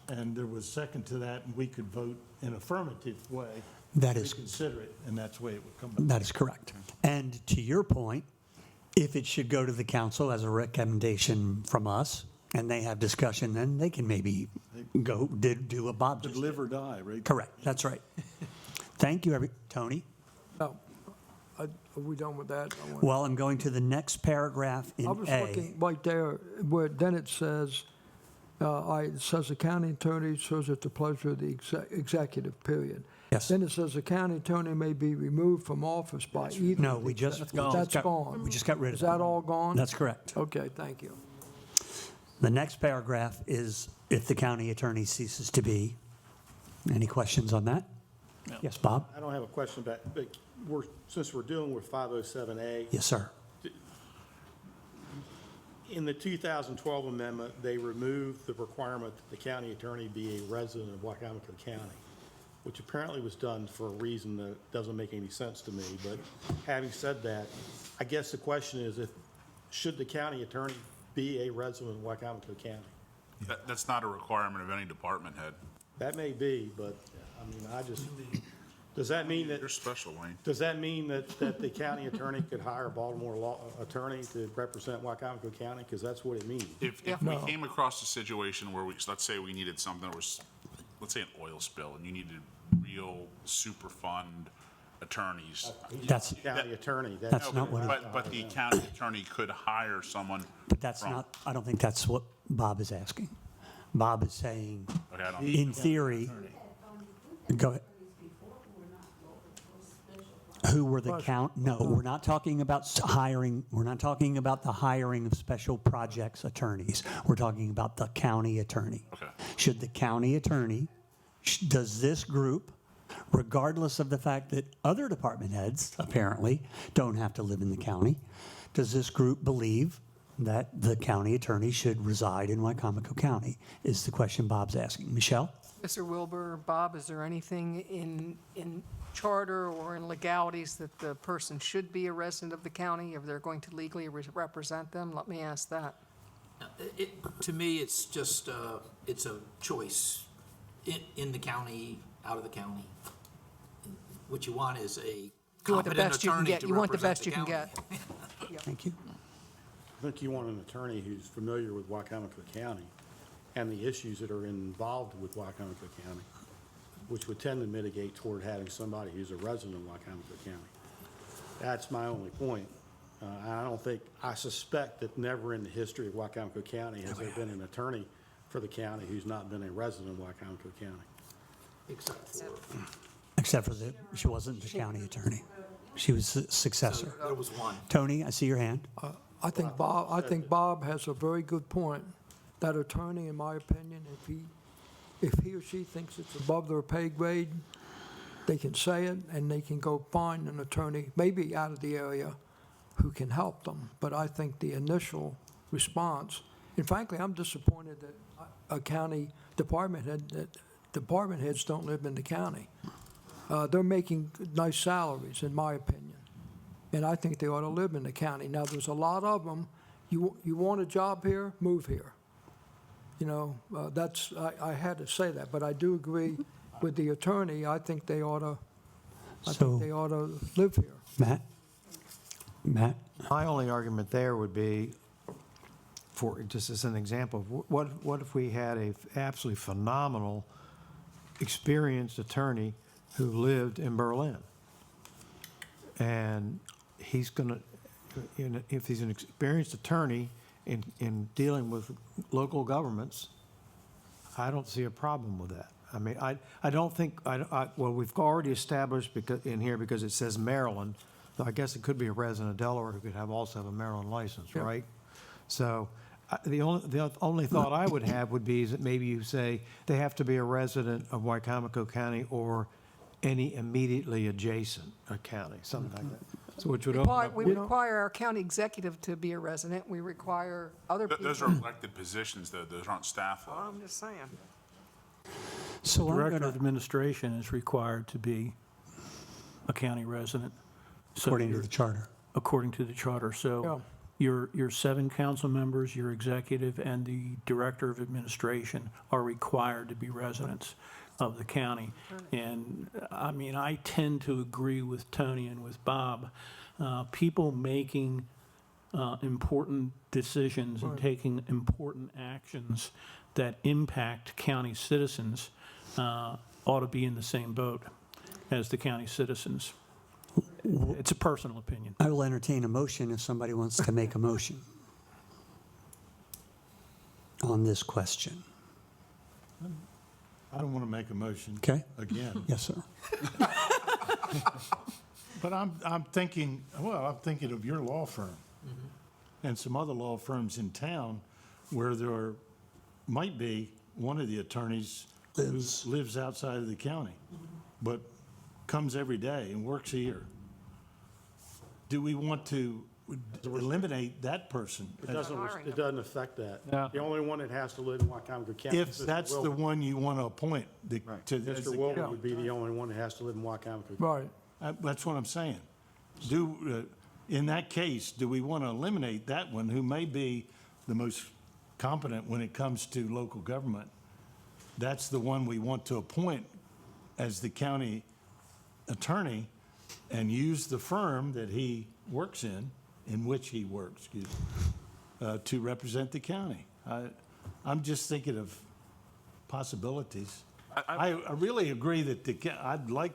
And there was second to that, and we could vote in affirmative way. That is- Reconsider it, and that's the way it would come back. That is correct. And to your point, if it should go to the council as a recommendation from us, and they have discussion, then they can maybe go do what Bob just did. Live or die, right? Correct, that's right. Thank you, Tony. Now, are we done with that? Well, I'm going to the next paragraph in I was A. looking right there, where then it says, it says the county attorney serves at the pleasure of the executive, period. Yes. Then it says the county attorney may be removed from office by either. No, of we the just. exec- we just That's got- gone. We just got rid of Is it. that all gone? That's correct. Okay, thank you. The next paragraph is if the county attorney ceases to be. Any questions on that? Yes, Bob? I don't have a question about, but since we're dealing with 507A, Yes, sir. in the 2012 amendment, they removed the requirement that the county attorney be a resident of Wicomico County, which apparently was done for a reason that doesn't make any sense to me. But having said that, I guess the question is, should the county attorney be a resident of Wicomico County? That's not a requirement of any department head. That may be, but, I mean, does that mean that? You're special, Wayne. Does that mean that the county attorney could hire a Baltimore law attorney to represent Wicomico County? Because that's what it means. If we came across a situation where let's say we needed something that was, let's say an oil spill, and you needed real super fund attorneys. That's, County attorney. That's not what it- But the county attorney could hire someone. but that's from- not, I don't think that's what Bob is asking. Bob is saying, Okay, I don't- in theory, go ahead. Who were the no, we're not talking about hiring, we're not talking about the hiring of special projects attorneys. We're talking about the county attorney. Okay. Should the county attorney, does this group, regardless of the fact that other department heads apparently don't have to live in the county, does this group believe that the county attorney should reside in Wicomico County? Is the question Bob's asking. Michelle? Mr. Wilbur, Bob, is there anything in charter or in legalities that the person should be a resident of the county if they're going to legally represent them? Let me ask that. To me, it's just, it's a choice, in the county, out of the county. What you want is a You want the competent best you can attorney get. to You want the represent best you can county. get. Thank you. I think you want an attorney who's familiar with Wicomico County and the issues that are involved with Wicomico County, which would tend to mitigate toward having somebody who's a resident of Wicomico County. That's my only point. I suspect that never in the history of Wicomico County has there been an attorney for the county who's not been a resident of Wicomico County. Except for that she wasn't the county attorney. She was a successor. There was one. Tony, I see your hand. I think Bob has a very good point. That attorney, in my opinion, if he or she thinks it's above their pay grade, they can say it, and they can go find an attorney, maybe out of the area, who can help them. But I think the initial response, and frankly, I'm disappointed that a county department heads don't live in the county. They're making nice salaries, in my opinion, and I think they ought to live in the county. Now, there's a lot of them. You want a job here, move here. You know, I had to say that, but I do agree with the attorney. I think they ought to live here. Matt? My only argument there would be, for, just as an example, what if we had a absolutely phenomenal, experienced attorney who lived in Berlin? And he's going to, if he's an experienced attorney in dealing with local governments, I don't see a problem with that. I mean, I don't think, well, we've already established because it says Maryland, so I guess it could be a resident of Delaware who could also have a Maryland license, right? So the only thought I would have would be that maybe you say they have to be a resident of Wicomico County or any immediately adjacent county, something like that. So which would open up. We require our county executive to be a resident. We require other people. Those are elected positions, though. Those aren't staff Well, level. I'm just saying. So I'm Director going of to, Administration is required to be a county resident. So according to you're- the charter. According to the charter. So your 7 council members, your executive, and the Director of Administration are required to be residents of the county. And, I mean, I tend to agree with Tony and with Bob. People making important decisions and taking important actions that impact county citizens ought to be in the same boat as the county citizens. It's a personal opinion. I will entertain a motion if somebody wants to make a motion on this question. I don't want to make a motion. Okay? Again. Yes, sir. But I'm thinking of your law firm and some other law firms in town where there might be one of the attorneys who lives outside of the county, but comes every day and works here. Do we want to eliminate that person? It doesn't affect that. No. The only one that has to live in Wicomico County. If that's the one you want to appoint to. Mr. Wilbur would be the only one that has to live in Wicomico. Right. That's what I'm saying. In that case, do we want to eliminate that one who may be the most competent when it comes to local government? That's the one we want to appoint as the county attorney and use the firm that he works in which he works, to represent the county. I'm just thinking of possibilities. I really agree that I'd like,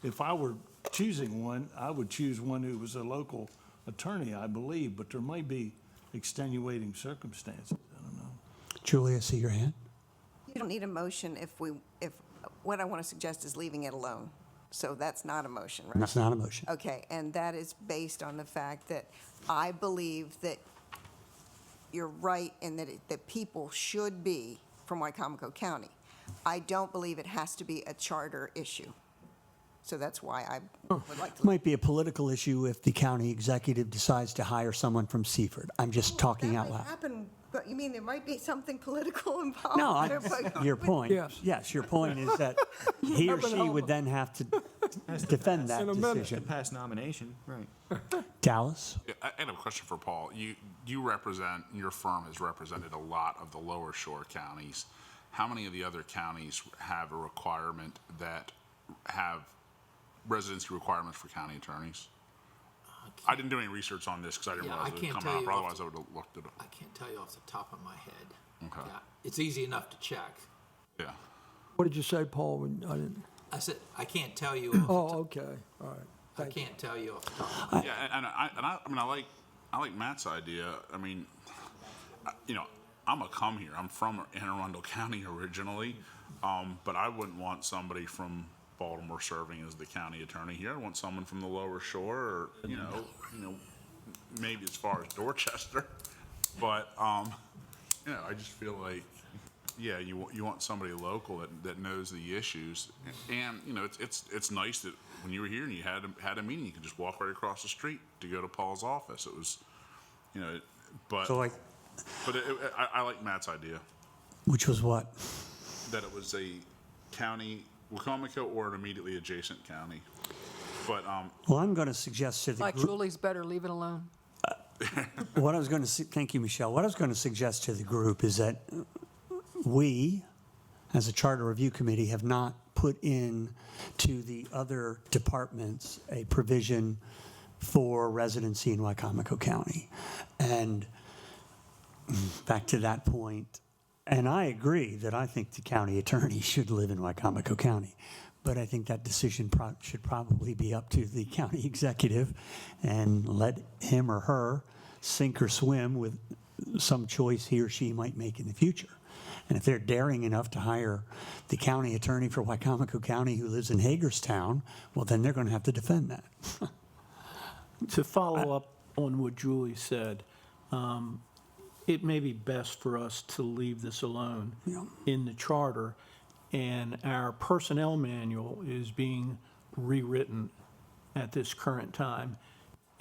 if I were choosing one, I would choose one who was a local attorney, I believe, but there might be extenuating circumstances. I don't know. Julia, see your hand? You don't need a motion if what I want to suggest is leaving it alone. So that's not a motion, right? That's not a motion. Okay, and that is based on the fact that I believe that you're right in that people should be from Wicomico County. I don't believe it has to be a charter issue. So that's why I would like It to. might be a political issue if the county executive decides to hire someone from Seaford. I'm just talking out That might loud. happen, but you mean there might be something political involved? No, there, but- your point, Yes. yes, your point is that he or she would then have to defend that In a minute. To decision. pass nomination, right. Dallas? Yeah, I have a question for Paul. You represent, your firm has represented a lot of the lower shore counties. How many of the other counties have a requirement that have residency requirements for county attorneys? I didn't do any research on this because I didn't Yeah, realize I it can't would tell come up, you otherwise I would have looked it up. I can't tell you off the top of my head. Okay. Yeah, it's easy enough to check. Yeah. What did you say, Paul? I didn't, I said, I can't tell you, off oh, okay, all right. I Thank you. can't tell you off the top of my head. Yeah, and I like Matt's idea. I mean, I'm a come here. I'm from Anne Arundel County originally, but I wouldn't want somebody from Baltimore serving as the county attorney here. I want someone from the lower shore, or maybe as far as Dorchester. But I just feel like, yeah, you want somebody local that knows the issues, and it's nice that when you were here and you had a meeting, you could just walk right across the street to go to Paul's office. It was, but So I like Matt's idea which was what? that it was a county, Wicomico, or an immediately adjacent county. But Well, I'm going to suggest to the Like group, Julie's better, leave it alone. what I was going to, thank you, Michelle. What I was going to suggest to the group is that we, as a charter review committee, have not put in to the other departments a provision for residency in Wicomico County. And back to that point, and I agree that I think the county attorney should live in Wicomico County, but I think that decision should probably be up to the county executive and let him or her sink or swim with some choice he or she might make in the future. And if they're daring enough to hire the county attorney for Wicomico County who lives in Hagerstown, well, then they're going to have to defend that. To follow up on what Julie said, it may be best for us to leave this alone Yeah. in the charter, and our personnel manual is being rewritten at this current time,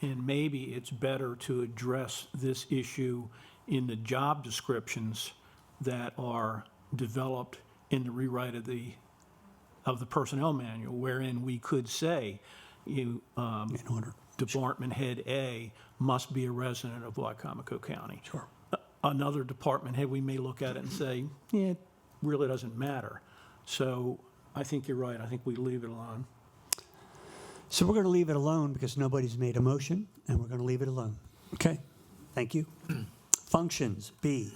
and maybe it's better to address this issue in the job descriptions that are developed in the rewrite of the personnel manual, wherein we could say, In order. Department Head A must be a resident of Wicomico County. Sure. Another department head, we may look at it and say, yeah, it really doesn't matter. So I think you're right. I think we leave it alone. So we're going to leave it alone because nobody's made a motion, and we're going to leave it alone. Okay? Thank you. Functions, B.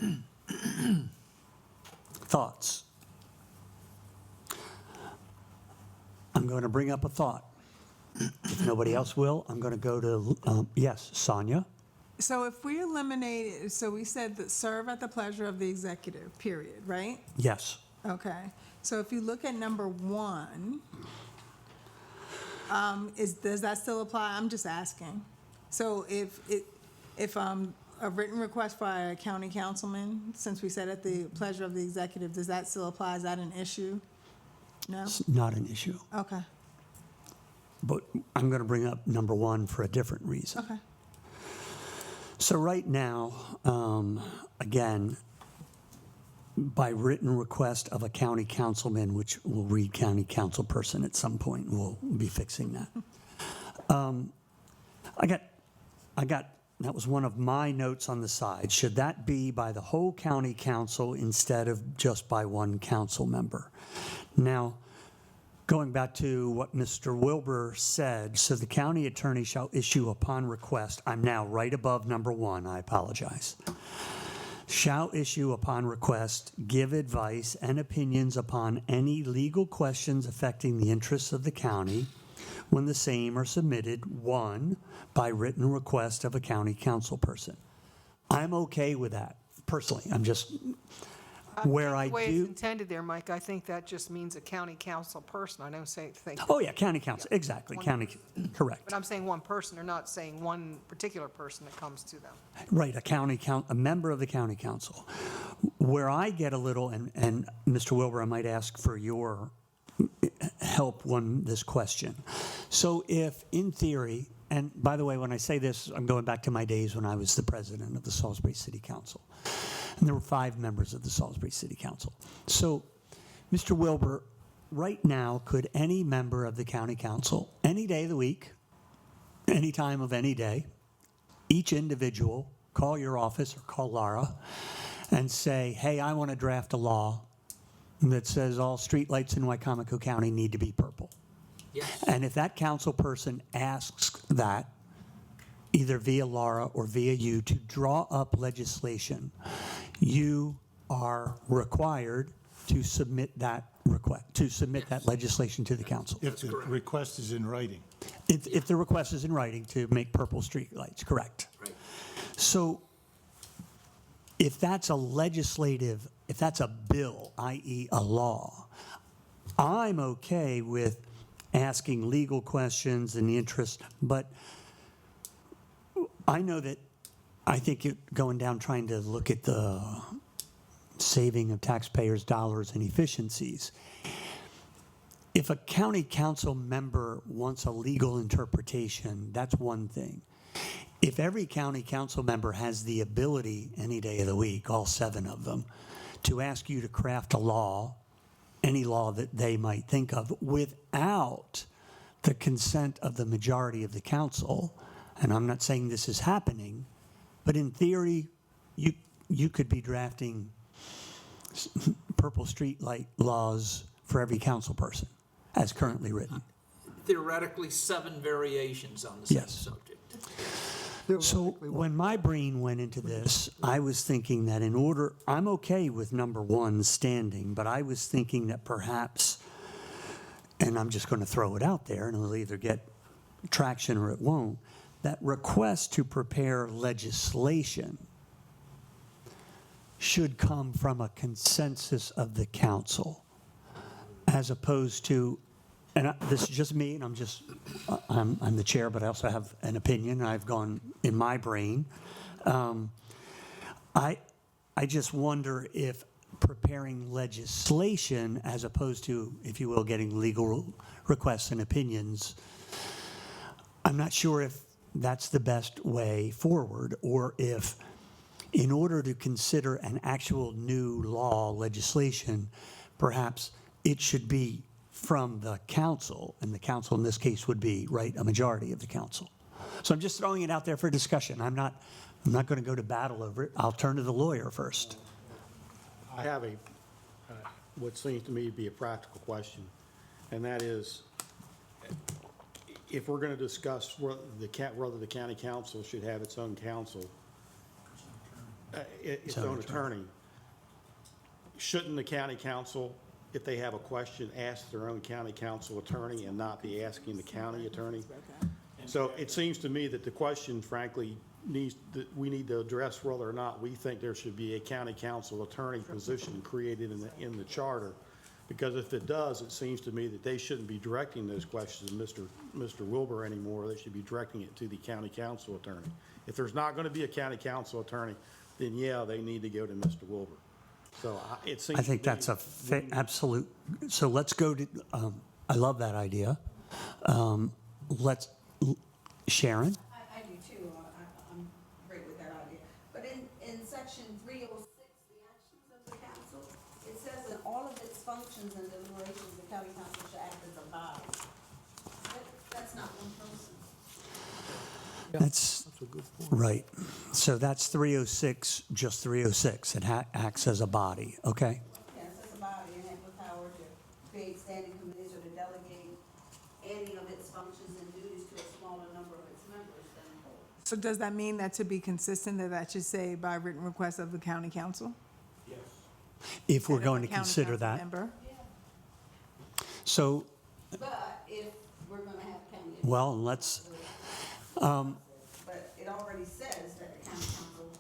Thoughts? I'm going to bring up a thought. If nobody else will, I'm going to go to, yes, Sonia? So if we eliminate, so we said that serve at the pleasure of the executive, period, right? Yes. Okay. So if you look at number 1, does that still apply? I'm just asking. So if a written request by a county councilman, since we said at the pleasure of the executive, does that still apply? Is that an issue? No? It's not an issue. Okay, But I'm going to bring up number 1 for a different reason. okay. So right now, again, by written request of a county councilman, which we'll read county council person at some point, we'll be fixing that. That was one of my notes on the side. Should that be by the whole county council instead of just by one council member? Now, going back to what Mr. Wilbur said, so the county attorney shall issue upon request, I'm now right above number 1, I apologize. Shall issue upon request, give advice and opinions upon any legal questions affecting the interests of the county, when the same are submitted, one, by written request of a county council person. I'm okay with that, personally. I'm just, where I The way it's do, intended there, Mike, I think that just means a county council person. I don't think, oh yeah, county council, exactly, county, correct. but I'm saying one person, or not saying one particular person that comes to them. Right, a member of the county council. Where I get a little, and Mr. Wilbur, I might ask for your help on this question. So if, in theory, and by the way, when I say this, I'm going back to my days when I was the president of the Salisbury City Council. And there were 5 members of the Salisbury City Council. So, Mr. Wilbur, right now, could any member of the county council, any day of the week, any time of any day, each individual, call your office or call Laura and say, hey, I want to draft a law that says all streetlights in Wicomico County need to be purple. Yes. And if that council person asks that, either via Laura or via you, to draw up legislation, you are required to submit that that legislation to the council. If the request is in writing. If the request is in writing to make purple streetlights, correct. Right. So if that's a bill, i.e. a law, I'm okay with asking legal questions in the interest, but I know that I think going down trying to look at the saving of taxpayers' dollars and efficiencies. If a county council member wants a legal interpretation, that's one thing. If every county council member has the ability any day of the week, all 7 of them, to ask you to craft a law, any law that they might think of, without the consent of the majority of the council, and I'm not saying this is happening, but in theory, you could be drafting purple street light laws for every council person, as currently written. Theoretically, 7 variations on the same Yes. subject. So when my brain went into this, I was thinking that I'm okay with number 1 standing, but I was thinking that perhaps, and I'm just going to throw it out there, and it'll either get traction or it won't, that request to prepare legislation should come from a consensus of the council, as opposed to, and this is just me, and I'm the chair, but I also have an opinion. I've gone in my brain. I just wonder if preparing legislation, as opposed to, if you will, getting legal requests and opinions, I'm not sure if that's the best way forward, or if, in order to consider an actual new law legislation, perhaps it should be from the council, and the council in this case would be, right, a majority of the council. So I'm just throwing it out there for discussion. I'm not going to go to battle over it. I'll turn to the lawyer first. I have what seems to me to be a practical question, and that is, if we're going to discuss whether the county council should have its own council, its own attorney, shouldn't the county council, if they have a question, ask their own county council attorney and not be asking the county attorney? So it seems to me that the question, frankly, we need to address whether or not we think there should be a county council attorney position created in the charter. Because if it does, it seems to me that they shouldn't be directing those questions to Mr. Wilbur anymore. They should be directing it to the county council attorney. If there's not going to be a county council attorney, then yeah, they need to go to Mr. Wilbur. So it seems. I think that's absolute. So let's go to, I love that idea. Sharon? I do too. I'm great with that idea. But in section 306, the actions of the council, it says in all of its functions and deliberations, the county council should act as a body. That's not one person. That's right. So that's 306, just 306. It acts as a body, okay? Yes, as a body, and have the power to create standing committees or to delegate any of its functions and duties to a smaller number of its members than a whole. So does that mean that, to be consistent, that should say by written request of the county council? If we're Instead of going a to county consider council that. member? So, But if we're gonna have county Well, let's, But it already says that the county council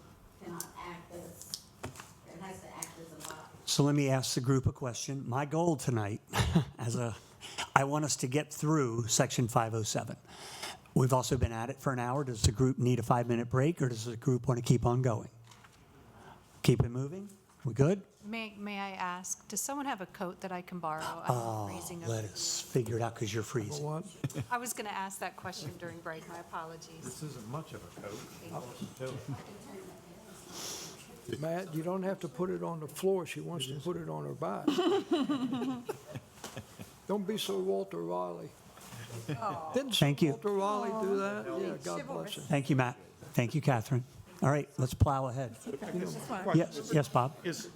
cannot act as, it has to act as a body. so let me ask the group a question. My goal tonight, I want us to get through section 507. We've also been at it for an hour. Does the group need a 5-minute break, or does the group want to keep on going? Keep it moving? We good? May I ask, does someone have a coat that I can borrow? Oh, I'm freezing let over. us figure it out because you're freezing. What? I was going to ask that question during break. My apologies. This isn't much of a coat. Matt, you don't have to put it on the floor. She wants to put it on her back. Don't be so Walter Raleigh. Didn't Thank you. Walter Raleigh do that? Yeah, God bless him. Thank you, Matt. Thank you, Catherine. All right, let's plow ahead. Yes, Bob? Is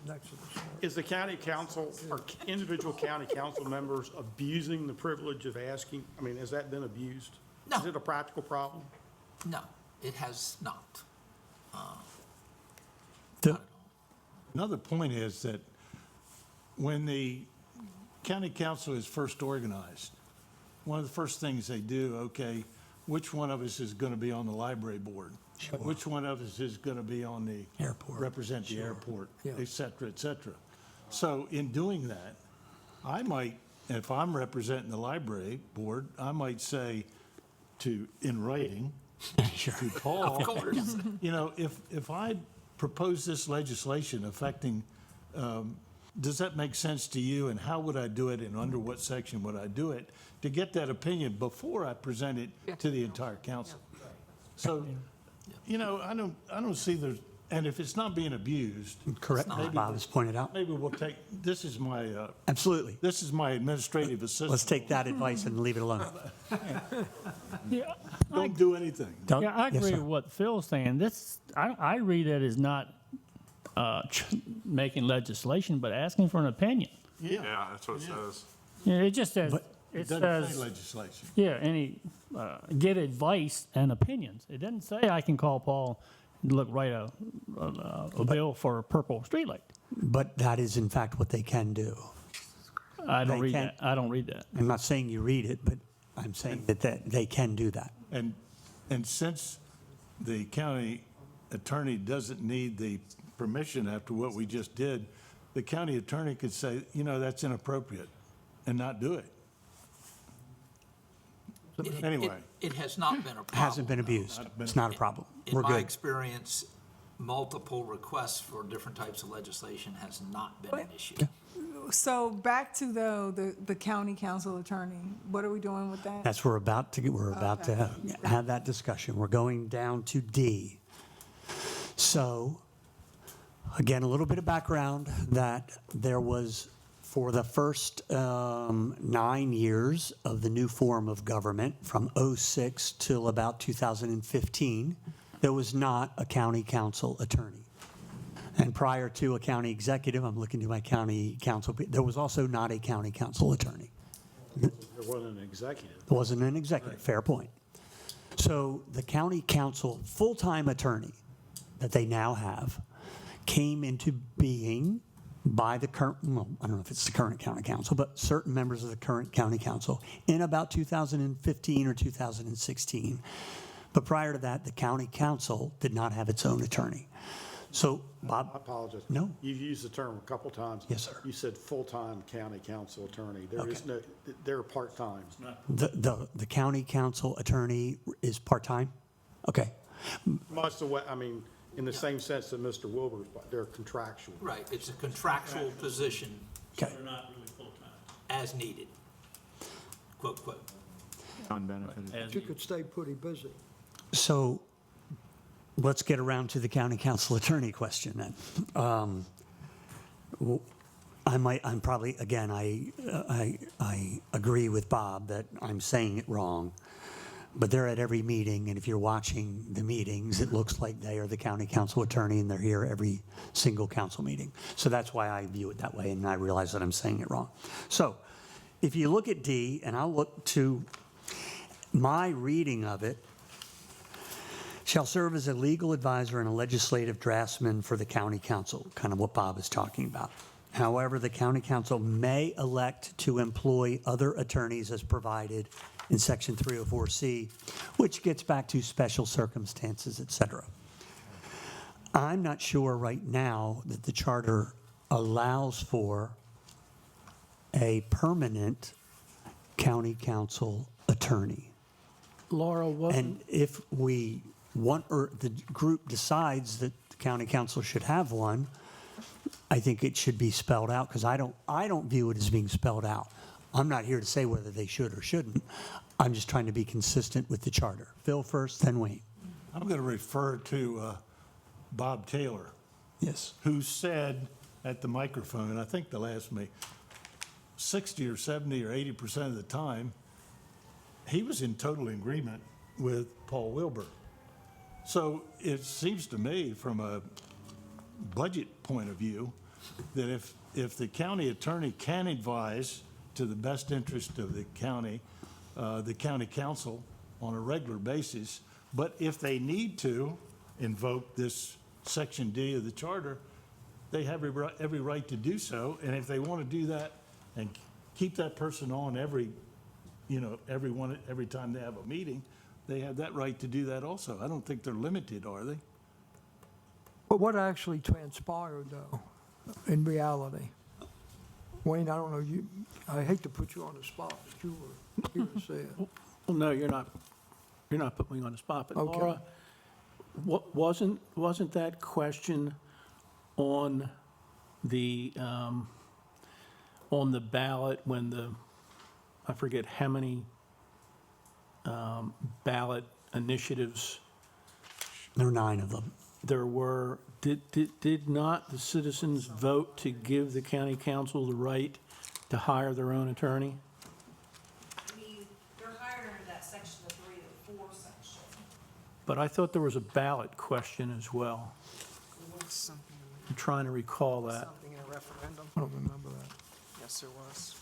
the county council, or individual county council members abusing the privilege of asking? I mean, has that been abused? No. Is it a practical problem? No, it has not. The- Another point is that when the county council is first organized, one of the first things they do, okay, which one of us is going to be on the library board? Which one of us is going to be on the Airport. represent the airport, Yeah. et cetera, et cetera. So in doing that, I might, if I'm representing the library board, I might say in writing to Paul, Of course. you know, if I propose this legislation affecting, does that make sense to you? And how would I do it? And under what section would I do it? To get that opinion before I present it to the entire council. So, you know, I don't see there's, and if it's not being abused, Correct, Bob has pointed out. maybe we'll take, this is my administrative assistant. Let's take that advice and leave it alone. Yeah, Don't do anything. Don't- yeah, I Yes, agree sir. with what Phil's saying. I read it as not making legislation, but asking for an opinion. Yeah, that's what it says. Yeah, it just says, But It it doesn't say says, legislation. yeah, give advice and opinions. It doesn't say I can call Paul and write a bill for a purple streetlight. But that is in fact what they can do. I don't They read can't- that. I don't read that. I'm not saying you read it, but I'm saying that they can do that. And since the county attorney doesn't need the permission after what we just did, the county attorney could say, you know, that's inappropriate, and not do it. Anyway. It has not been a problem. Hasn't been abused. It's not a problem. We're In my good. experience, multiple requests for different types of legislation has not been an issue. So back to the county council attorney, what are we doing with that? That's we're about to have that discussion. We're going down to D. So, again, a little bit of background that there was, for the first 9 years of the new form of government, from '06 till about 2015, there was not a county council attorney. And prior to a county executive, I'm looking to my county council, there was also not a county council attorney. There wasn't an executive. It wasn't an executive, fair point. So the county council full-time attorney that they now have came into being by the current, well, I don't know if it's the current county council, but certain members of the current county council in about 2015 or 2016. But prior to that, the county council did not have its own attorney. So, Bob? I apologize. No. You've used the term a couple times. Yes, sir. You said full-time county council attorney. There is Okay. no, they're part-time. The county council attorney is part-time? Okay. Much the way, I mean, in the same sense that Mr. Wilbur's, but they're contractual. Right, it's a contractual position Okay. as needed. Quote, quote. But you could stay pretty busy. So let's get around to the county council attorney question then. I'm probably, again, I agree with Bob that I'm saying it wrong, but they're at every meeting, and if you're watching the meetings, it looks like they are the county council attorney, and they're here every single council meeting. So that's why I view it that way, and I realize that I'm saying it wrong. So if you look at D, and I'll look to my reading of it, shall serve as a legal advisor and a legislative draftsman for the county council, kind of what Bob is talking about. However, the county council may elect to employ other attorneys as provided in Section 304C, which gets back to special circumstances, et cetera. I'm not sure right now that the charter allows for a permanent county council attorney. Laura, And wasn't, if we want, or the group decides that the county council should have one, I think it should be spelled out, because I don't view it as being spelled out. I'm not here to say whether they should or shouldn't. I'm just trying to be consistent with the charter. Phil first, then Wayne. I'm going to refer to Bob Taylor, Yes. who said at the microphone, I think the last meeting, 60 or 70 or 80% of the time, he was in total agreement with Paul Wilbur. So it seems to me, from a budget point of view, that if the county attorney can advise to the best interest of the county council on a regular basis, but if they need to invoke this Section D of the charter, they have every right to do so. And if they want to do that and keep that person on every time they have a meeting, they have that right to do that also. I don't think they're limited, are they? But what actually transpired, though, in reality? Wayne, I don't know, I hate to put you on the spot, but you were here to say it. well, no, you're not putting me on the spot, but Okay. Laura, wasn't that question on the ballot when I forget how many ballot initiatives There are 9 of them. there were? Did not the citizens vote to give the county council the right to hire their own attorney? They're hired under that section of 304 section. But I thought there was a ballot question as well. I'm trying to recall that. Something in a referendum. I don't remember that. Yes, there was.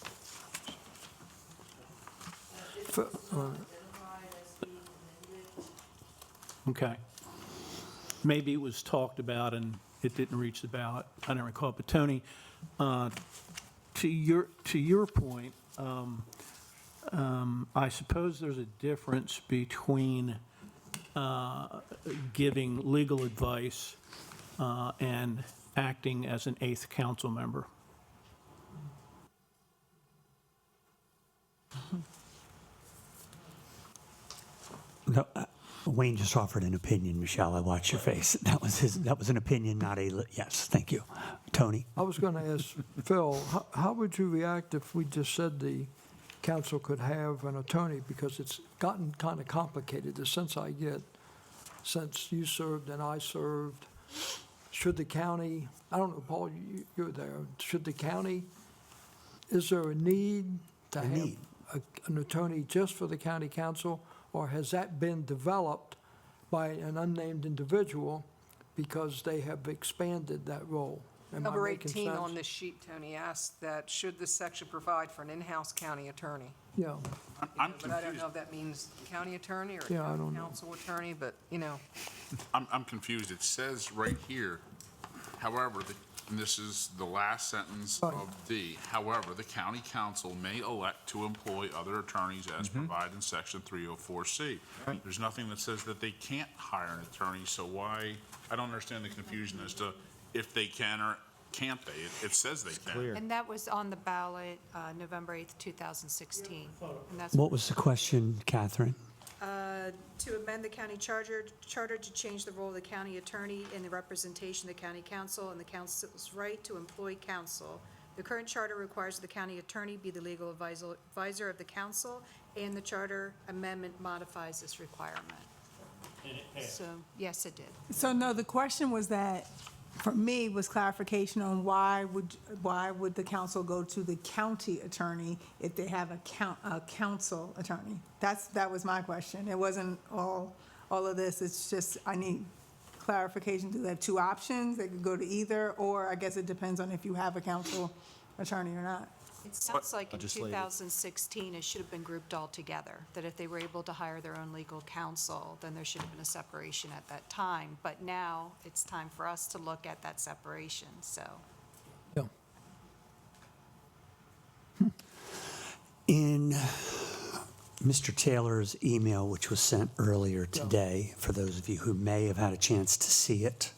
Okay. Maybe it was talked about and it didn't reach the ballot. I don't recall. But Tony, to your point, I suppose there's a difference between giving legal advice and acting as an 8th council member. No, Wayne just offered an opinion, Michelle. I watched your face. That was an opinion, not a, yes, thank you. Tony? I was going to ask Phil, how would you react if we just said the council could have an attorney? Because it's gotten kind of complicated, the sense I get, since you served and I served. Should the county, I don't know, Paul, you're there, should the county, is there a need to have need. an attorney just for the county council? Or has that been developed by an unnamed individual because they have expanded that role? Am I Number making 18 sense? on this sheet, Tony, asked that should this section provide for an in-house county attorney? Yeah, I'm But I don't know confused. if that means county attorney or Yeah, I county don't know. council attorney, but, I'm confused. It says right here, however, and this is the last sentence Right. of D, however, the county council may elect to employ other attorneys as provided in section 304C. There's nothing that says that they can't hire an attorney, so why, I don't understand the confusion as to if they can or can't they. It says they can. Clear. And that was on the ballot November 8th, 2016. And that's What was the question, Catherine? To amend the county charter to change the role of the county attorney in the representation of the county council and the council's right to employ counsel. The current charter requires the county attorney be the legal advisor of the council, and the charter amendment modifies this requirement. So, yes, it did. So no, the question was that, for me, was clarification on why would the council go to the county attorney if they have a council attorney? That was my question. It wasn't all of this. It's just, I need clarification. Do they have 2 options? They could go to either, or I guess it depends on if you have a council attorney or not. It sounds like in Legislative. 2016, it should have been grouped all together, that if they were able to hire their own legal counsel, then there should have been a separation at that time. But now, it's time for us to look at that separation, so. yeah. In Mr. Taylor's email, which was sent earlier today, for those of you who may have had a chance to see it,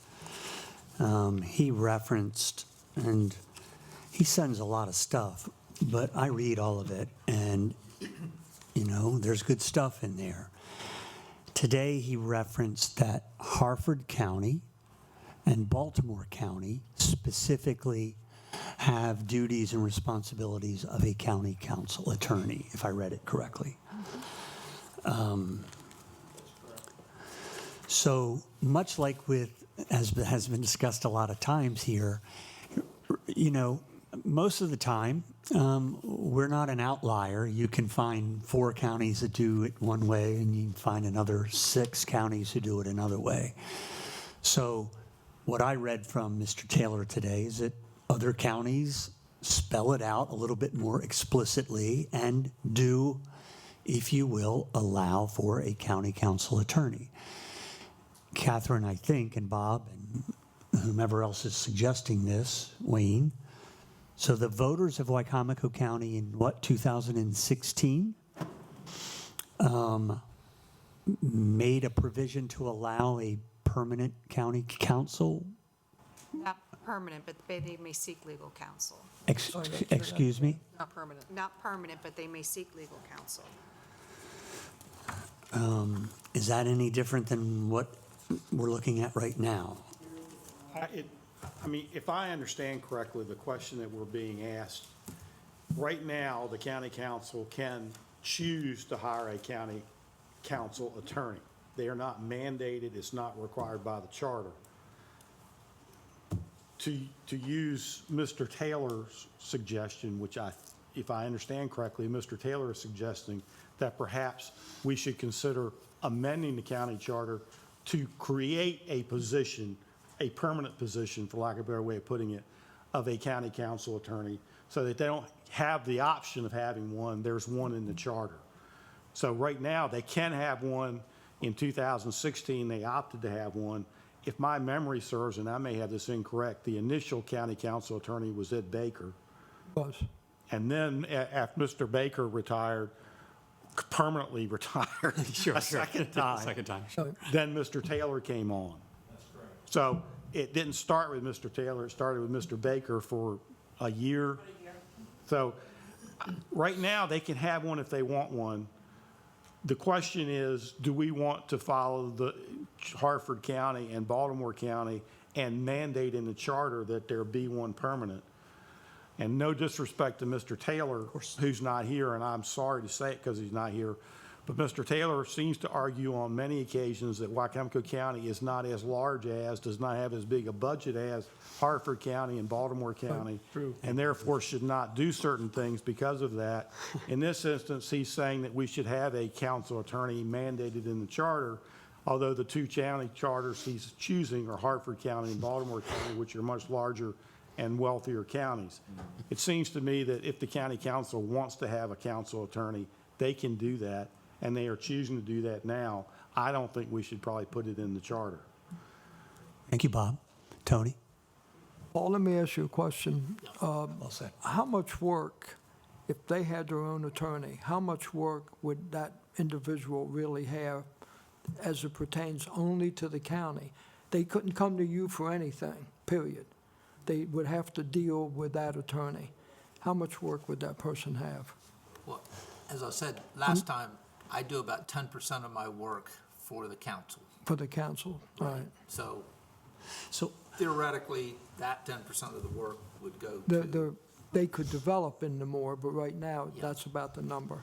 he referenced, and he sends a lot of stuff, but I read all of it, and, you know, there's good stuff in there. Today, he referenced that Harford County and Baltimore County specifically have duties and responsibilities of a county council attorney, if I read it correctly. So much like with, as has been discussed a lot of times here, you know, most of the time, we're not an outlier. You can find 4 counties that do it one way, and you can find another 6 counties who do it another way. So what I read from Mr. Taylor today is that other counties spell it out a little bit more explicitly and do, if you will, allow for a county council attorney. Catherine, I think, and Bob, and whomever else is suggesting this, Wayne. So the voters of Wicomico County in what, 2016, made a provision to allow a permanent county council? Not permanent, but they may seek legal counsel. Excuse me? Not permanent. Not permanent, but they may seek legal counsel. Is that any different than what we're looking at right now? I mean, if I understand correctly, the question that we're being asked, right now, the county council can choose to hire a county council attorney. They are not mandated, it's not required by the charter. To use Mr. Taylor's suggestion, which if I understand correctly, Mr. Taylor is suggesting that perhaps we should consider amending the county charter to create a position, a permanent position, for lack of a better way of putting it, of a county council attorney, so that they don't have the option of having one. There's one in the charter. So right now, they can have one. In 2016, they opted to have one. If my memory serves, and I may have this incorrect, the initial county council attorney was Ed Baker. Was. And then after Mr. Baker retired, permanently retired a second time. Then Mr. Taylor came on. That's correct. So it didn't start with Mr. Taylor, it started with Mr. Baker for a year. So right now, they can have one if they want one. The question is, do we want to follow the Harford County and Baltimore County and mandate in the charter that there be one permanent? And no disrespect to Mr. Taylor, who's not here, and I'm sorry to say it because he's not here, but Mr. Taylor seems to argue on many occasions that Wicomico County is not as large as, does not have as big a budget as Harford County and Baltimore County, and therefore should not do certain things because of that. In this instance, he's saying that we should have a council attorney mandated in the charter, although the 2 county charters he's choosing are Harford County and Baltimore County, which are much larger and wealthier counties. It seems to me that if the county council wants to have a council attorney, they can do that, and they are choosing to do that now. I don't think we should probably put it in the charter. Thank you, Bob. Tony? Paul, let me ask you a question. Well said. How much work, if they had their own attorney, how much work would that individual really have as it pertains only to the county? They couldn't come to you for anything, period. They would have to deal with that attorney. How much work would that person have? Well, as I said last time, I do about 10% of my work for the council. For the council, right. So theoretically, that 10% of the work would go to. They could develop into more, but right now, that's about the number.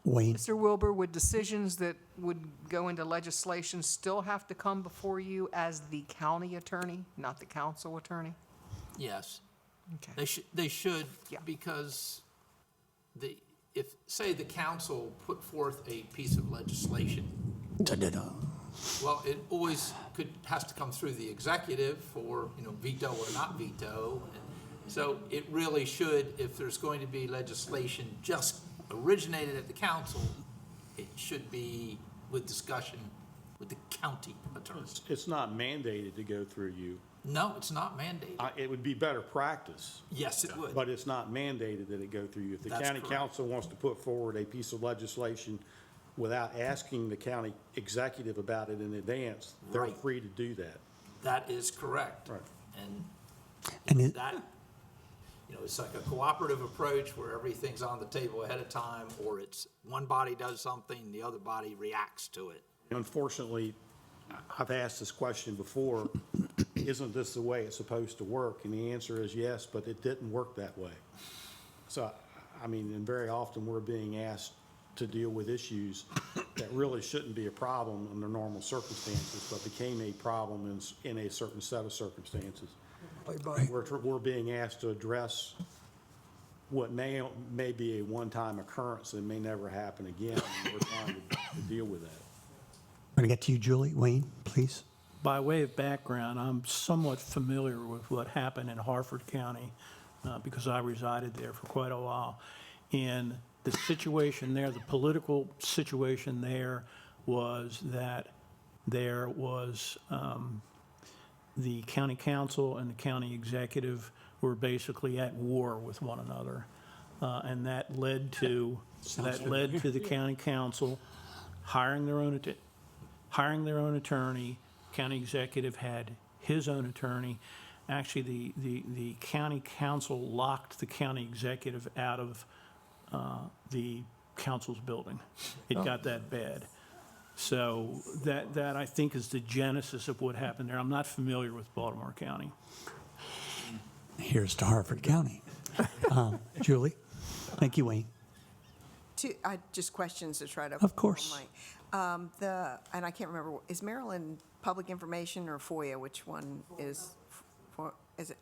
Wayne? Mr. Wilbur, would decisions that would go into legislation still have to come before you as the county attorney, not the council attorney? Yes. Okay. They should, Yeah. because if, say, the council put forth a piece of legislation, well, it always has to come through the executive for, veto or not veto. And so it really should, if there's going to be legislation just originated at the council, it should be with discussion with the county attorney. It's not mandated to go through you. No, it's not mandated. It would be better practice, Yes, it would. but it's not mandated that it go through you. If the That's county correct. council wants to put forward a piece of legislation without asking the county executive about it in advance, they're Right. free to do that. That is correct. Right. And That, it's like a cooperative approach where everything's on the table ahead of time, or it's one body does something, the other body reacts to it. Unfortunately, I've asked this question before, isn't this the way it's supposed to work? And the answer is yes, but it didn't work that way. So, I mean, and very often we're being asked to deal with issues that really shouldn't be a problem under normal circumstances, but became a problem in a certain set of circumstances. We're being asked to address what may be a one-time occurrence and may never happen again, and we're trying to deal with that. I'm going to get to you, Julie. Wayne, please. By way of background, I'm somewhat familiar with what happened in Harford County because I resided there for quite a while. And the situation there, the political situation there was that there was the county council and the county executive were basically at war with one another. And that led to the county council hiring their own attorney. County executive had his own attorney. Actually, the county council locked the county executive out of the council's building. It got that bad. So that I think is the genesis of what happened there. I'm not familiar with Baltimore County. Here's to Harford County. Julie? Thank you, Wayne. Just questions to try to. Of course. And I can't remember, is Maryland public information or FOIA? Which one is it,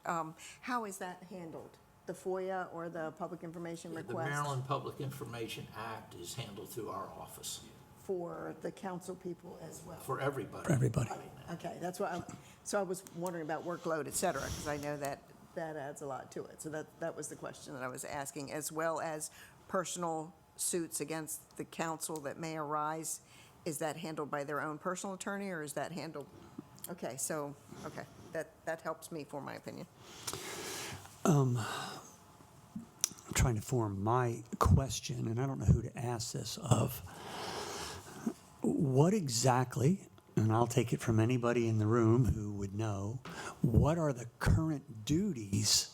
how is that handled? The FOIA or the public information The request? Maryland Public Information Act is handled through our office For the council people as well? for everybody. For everybody. Okay, that's what so I was wondering about workload, et cetera, because I know that adds a lot to it. So that was the question that I was asking, as well as personal suits against the council that may arise. Is that handled by their own personal attorney, or is that handled? Okay, that helps me for my opinion. I'm trying to form my question, and I don't know who to ask this of. What exactly, and I'll take it from anybody in the room who would know, what are the current duties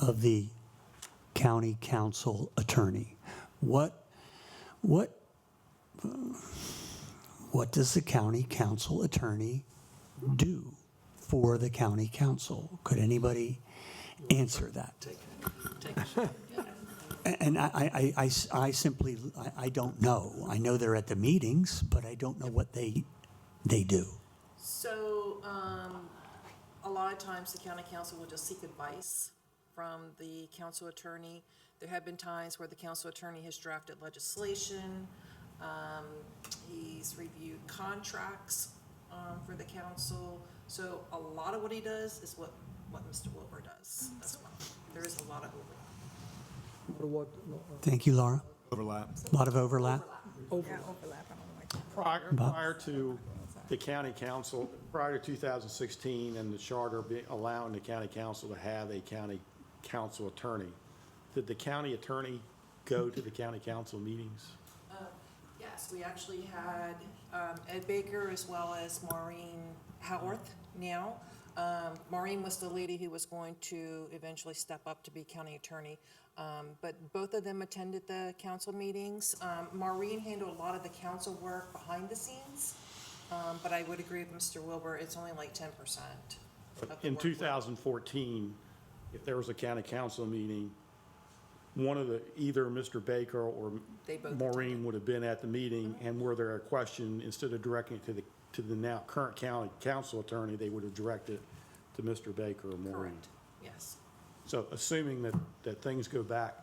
of the county council attorney? What does the county council attorney do for the county council? Could anybody answer that? Take a shot. And I simply, I don't know. I know they're at the meetings, but I don't know what they do. So, a lot of times the county council will just seek advice from the council attorney. There have been times where the council attorney has drafted legislation. He's reviewed contracts for the council. So a lot of what he does is what Mr. Wilbur does as well. There is a lot of overlap. Thank you, Laura. Overlap. A lot of overlap. Prior to the county council, prior to 2016 and the charter allowing the county council to have a county council attorney, did the county attorney go to the county council meetings? Yes, we actually had Ed Baker as well as Maureen Howarth now. Maureen was the lady who was going to eventually step up to be county attorney. But both of them attended the council meetings. Maureen handled a lot of the council work behind the scenes. But I would agree with Mr. Wilbur, it's only like 10% of the In workload. 2014, if there was a county council meeting, either Mr. Baker or They both Maureen would have been at the meeting, and were there a question, instead of directing it to the now current county council attorney, they would have directed it to Mr. Baker or Maureen. Correct, yes. So assuming that things go back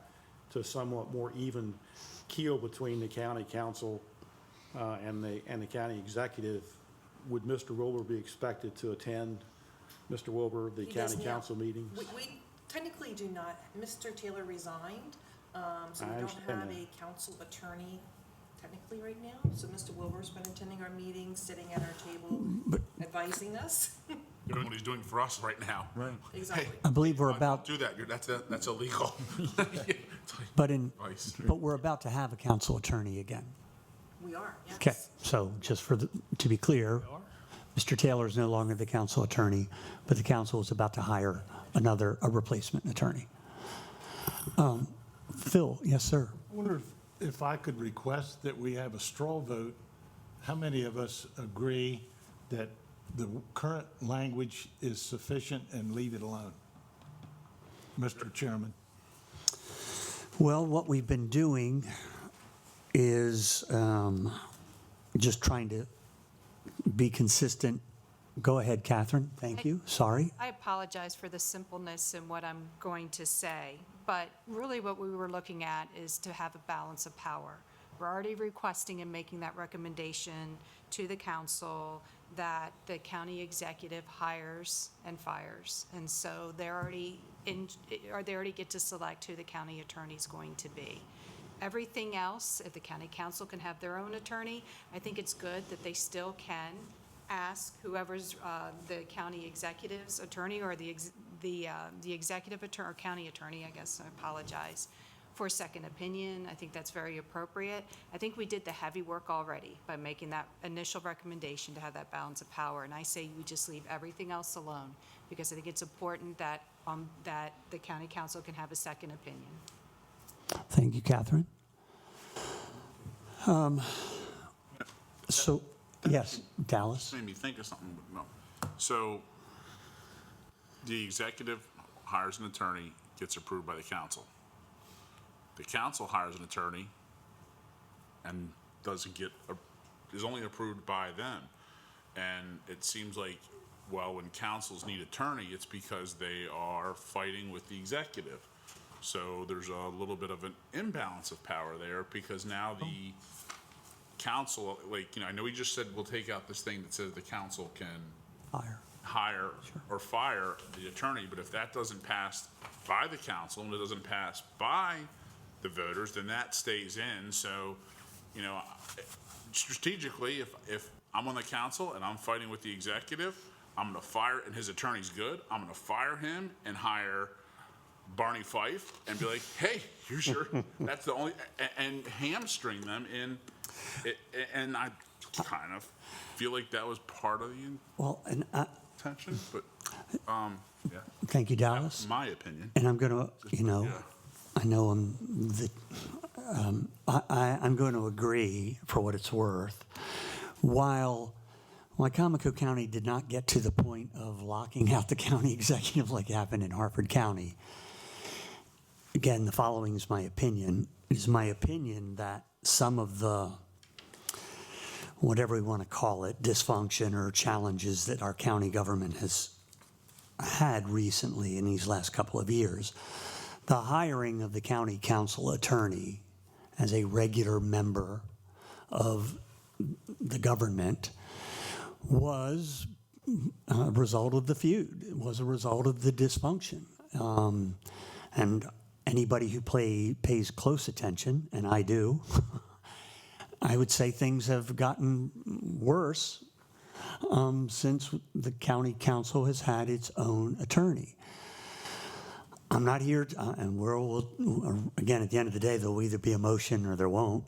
to a somewhat more even keel between the county council and the county executive, would Mr. Wilbur be expected to attend, Mr. Wilbur, the He does county now. council meetings? We technically do not. Mr. Taylor resigned, so I we don't understand have that. a council attorney technically right now. So Mr. Wilbur's been attending our meetings, sitting at our table, advising us. doing what he's doing for us right now. Right. Exactly. I believe we're about, Do that, that's illegal. Advice. but we're about to have a council attorney again. We are, yes. Okay, so just to be clear, Mr. Taylor is no longer the council attorney, but the council is about to hire a replacement attorney. Phil, yes, sir. I wonder if I could request that we have a straw vote. How many of us agree that the current language is sufficient and leave it alone? Mr. Chairman. Well, what we've been doing is just trying to be consistent. Go ahead, Catherine. Thank you. Sorry. I apologize for the simpleness in what I'm going to say, but really what we were looking at is to have a balance of power. We're already requesting and making that recommendation to the council that the county executive hires and fires. And so they already get to select who the county attorney is going to be. Everything else, if the county council can have their own attorney, I think it's good that they still can ask whoever's the county executive's attorney or the executive attorney or county attorney, I guess, I apologize, for a second opinion. I think that's very appropriate. I think we did the heavy work already by making that initial recommendation to have that balance of power. And I say we just leave everything else alone because I think it's important that that the county council can have a second opinion. Thank you, Catherine. So, yes, Dallas. Made me think of something. No. So the executive hires an attorney, gets approved by the council. The council hires an attorney and is only approved by them. And it seems like, well, when councils need attorney, it's because they are fighting with the executive. So there's a little bit of an imbalance of power there because now the council, I know we just said we'll take out this thing that says the council can hire or fire the attorney, but if that doesn't pass by the council and it doesn't pass by the voters, then that stays in. So, strategically, if I'm on the council and I'm fighting with the executive, I'm going to fire, and his attorney's good, I'm going to fire him and hire Barney Fife and be like, hey, here's your, that's the only, and hamstring them in, and I kind of feel like that was part of the intention, but, yeah. Thank you, Dallas. That's my opinion. And I'm going to, I know I'm going to agree for what it's worth. While Wicomico County did not get to the point of locking out the county executive like happened in Harford County, again, the following is my opinion. It is my opinion that some of the, whatever we want to call it, dysfunction or challenges that our county government has had recently in these last couple of years, the hiring of the county council attorney as a regular member of the government was a result of the feud. It was a result of the dysfunction. And anybody who pays close attention, and I do, I would say things have gotten worse since the county council has had its own attorney. I'm not here, and again, at the end of the day, there'll either be a motion or there won't.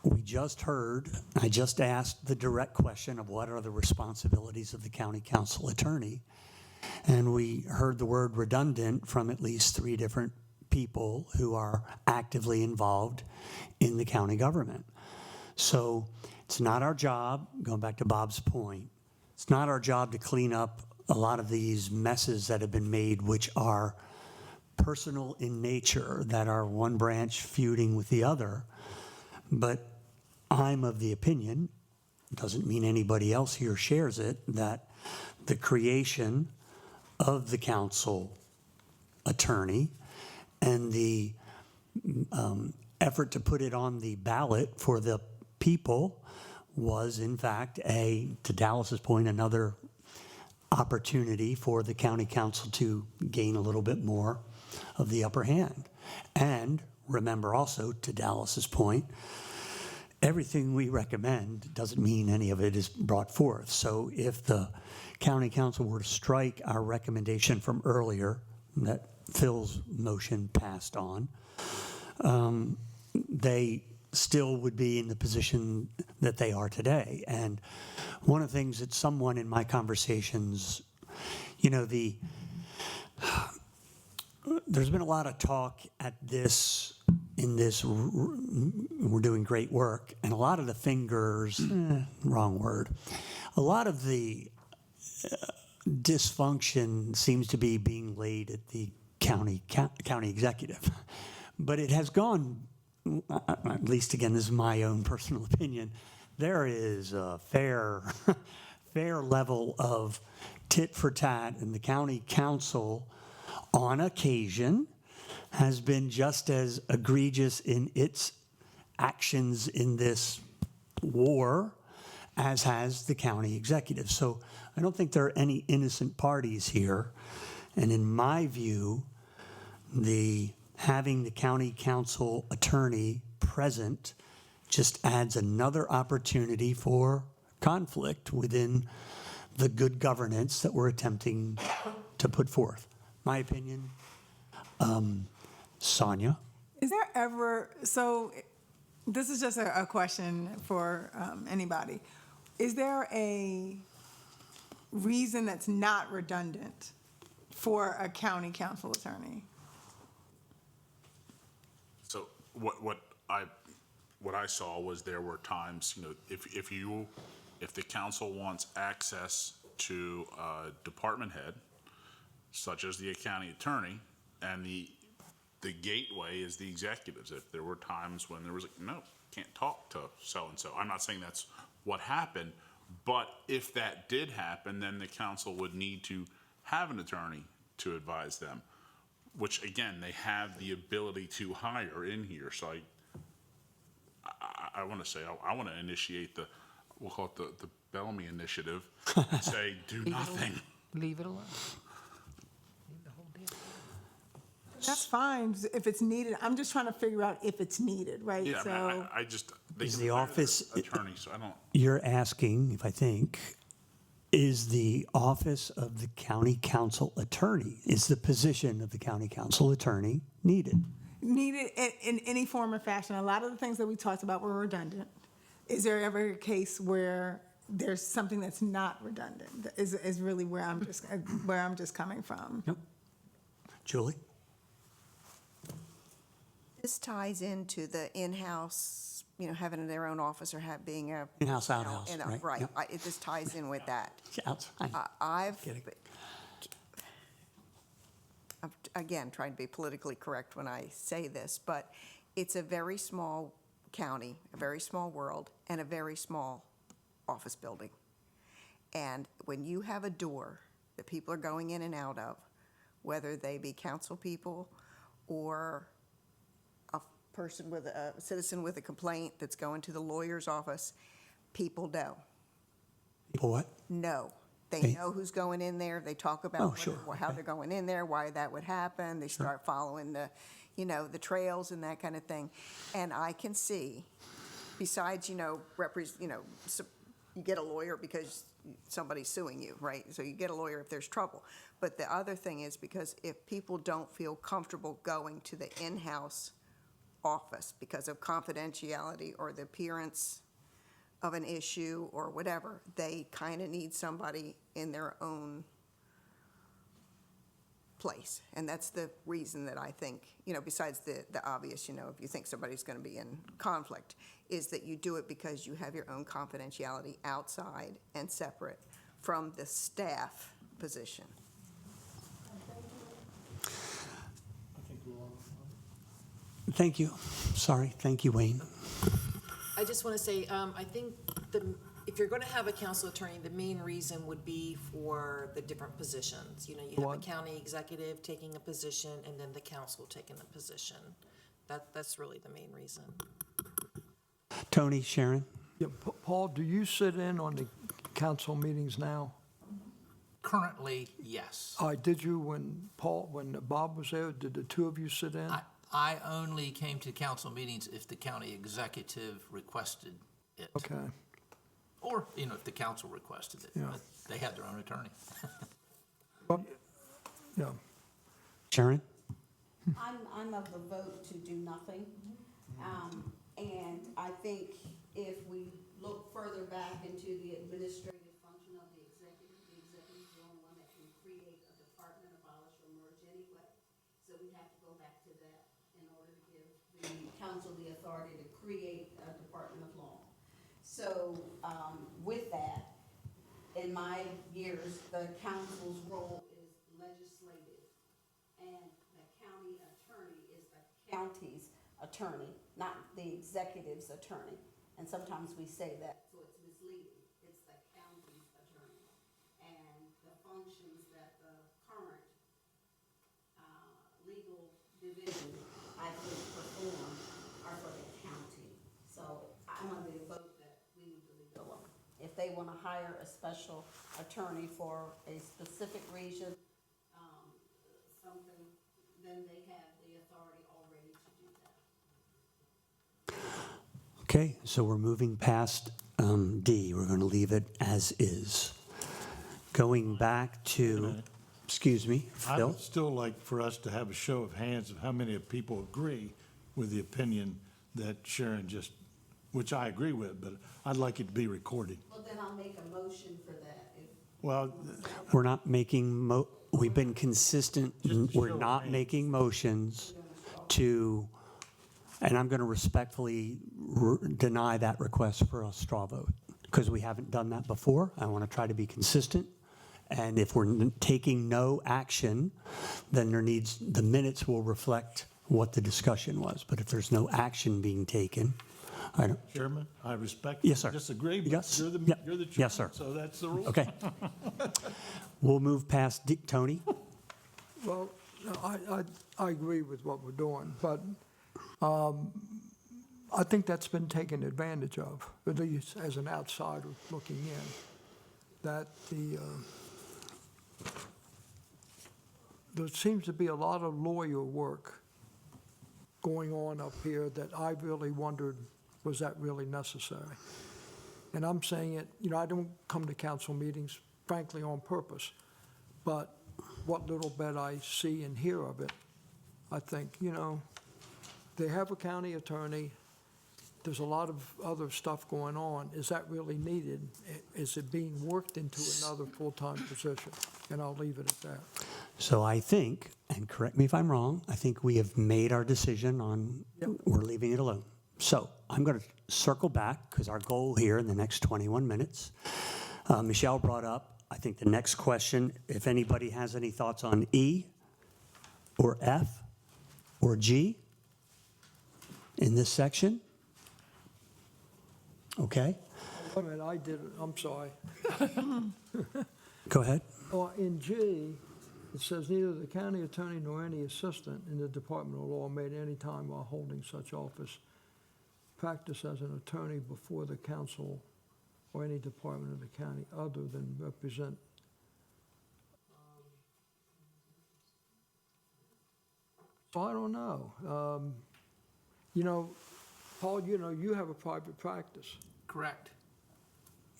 I just asked the direct question of what are the responsibilities of the county council attorney, and we heard the word redundant from at least 3 different people who are actively involved in the county government. So it's not our job, going back to Bob's point, it's not our job to clean up a lot of these messes that have been made, which are personal in nature, that are one branch feuding with the other. But I'm of the opinion, doesn't mean anybody else here shares it, that the creation of the council attorney and the effort to put it on the ballot for the people was, in fact, to Dallas's point, another opportunity for the county council to gain a little bit more of the upper hand. And remember also, to Dallas's point, everything we recommend doesn't mean any of it is brought forth. So if the county council were to strike our recommendation from earlier, that Phil's motion passed on, they still would be in the position that they are today. And one of the things that someone in my conversations, there's been a lot of talk we're doing great work, and a lot of the fingers, wrong word, a lot of the dysfunction seems to be being laid at the county executive. But it has gone, at least again, this is my own personal opinion, there is a fair level of tit for tat, and the county council on occasion has been just as egregious in its actions in this war as has the county executive. So I don't think there are any innocent parties here. And in my view, having the county council attorney present just adds another opportunity for conflict within the good governance that we're attempting to put forth. My opinion. Sonia? Is there ever, so this is just a question for anybody. Is there a reason that's not redundant for a county council attorney? So what I saw was there were times, if the council wants access to a department head, such as the county attorney, and the gateway is the executives. If there were times when there was no, can't talk to so-and-so. I'm not saying that's what happened, but if that did happen, then the council would need to have an attorney to advise them, which again, they have the ability to hire in here. So I want to say, I want to initiate we'll call it the Bellamy Initiative, and say, do nothing. Leave it alone. That's fine if it's needed. I'm just trying to figure out if it's needed, right? Yeah, So, I just, they Is can the hire office- their attorney, so I don't. You're asking, if I think, is the office of the county council attorney, is the position of the county council attorney needed? needed in any form or fashion. A lot of the things that we talked about were redundant. Is there ever a case where there's something that's not redundant? Is really where I'm just coming from. Yep. Julie? This ties into the in-house, having their own office or being a. In-house, out-house, right? Right. Yep. It just ties in with that. Outside. I'm, Kidding. again, trying to be politically correct when I say this, but it's a very small county, a very small world, and a very small office building. And when you have a door that people are going in and out of, whether they be council people or a citizen with a complaint that's going to the lawyer's office, people know. People what? No. They know who's going in there. They talk about how they're going in there, why that would happen. They start following the trails and that kind of thing. And I can see, besides, you get a lawyer because somebody's suing you, right? So you get a lawyer if there's trouble. But the other thing is because if people don't feel comfortable going to the in-house office because of confidentiality or the appearance of an issue or whatever, they kind of need somebody in their own place. And that's the reason that I think, besides the obvious, if you think somebody's going to be in conflict, is that you do it because you have your own confidentiality outside and separate from the staff position. Thank you. Sorry. Thank you, Wayne. I just want to say, I think if you're going to have a council attorney, the main reason would be for the different positions. You have a county executive taking a position and then the council taking a position. That's really the main reason. Tony, Sharon? Yeah, Paul, do you sit in on the council meetings now? Currently, yes. Did you when Bob was there, did the two of you sit in? I only came to council meetings if the county executive requested it. Okay. Or, if the council requested it. Yeah. But they had their own attorney. Well, yeah. Sharon? I'm of the vote to do nothing. And I think if we look further back into the administrative function of the executive is the only one that can create a department, abolish or merge anyway. So we have to go back to that in order to give the council the authority to create a department of law. So, with that, in my years, the council's role is legislative, and the county attorney is the county's attorney, not the executive's attorney. And sometimes we say that, so it's misleading. It's the county's attorney. And the functions that the current legal division, I think, perform are for the county. So I'm of the vote that we need to leave it alone. If they want to hire a special attorney for a specific reason, something, then they have the authority already to do that. Okay, so we're moving past D. We're going to leave it as is. Going back to, excuse me, I Phil? would still like for us to have a show of hands of how many people agree with the opinion that Sharon just, which I agree with, but I'd like it to be recorded. Well, then I'll make a motion for that. Well, We're not making, we've been consistent, Just a we're show of not hands. making motions to, and I'm going to respectfully deny that request for a straw vote, because we haven't done that before. I want to try to be consistent, and if we're taking no action, then the minutes will reflect what the discussion was. But if there's no action being taken, I don't, Chairman, I respect. Yes, sir. Disagree, but Yes. you're the Yep. chairman. Yes, sir. So that's the rule. okay. We'll move past Tony. Well, I agree with what we're doing, but I think that's been taken advantage of, at least as an outsider looking in, that there seems to be a lot of lawyer work going on up here that I really wondered, was that really necessary? And I'm saying it, I don't come to council meetings, frankly, on purpose, but what little bit I see and hear of it, I think, they have a county attorney, there's a lot of other stuff going on. Is that really needed? Is it being worked into another full-time position? And I'll leave it at that. So I think, and correct me if I'm wrong, I think we have made our decision on, we're leaving it alone. So I'm going to circle back, because our goal here in the next 21 minutes, Michelle brought up, I think the next question, if anybody has any thoughts on E or F or G in this section. Okay, Wait a minute, I did it, I'm sorry. go ahead. In G, it says neither the county attorney nor any assistant in the Department of Law may at any time while holding such office practice as an attorney before the council or any department of the county other than represent. So I don't know. Paul, you have a private practice. Correct.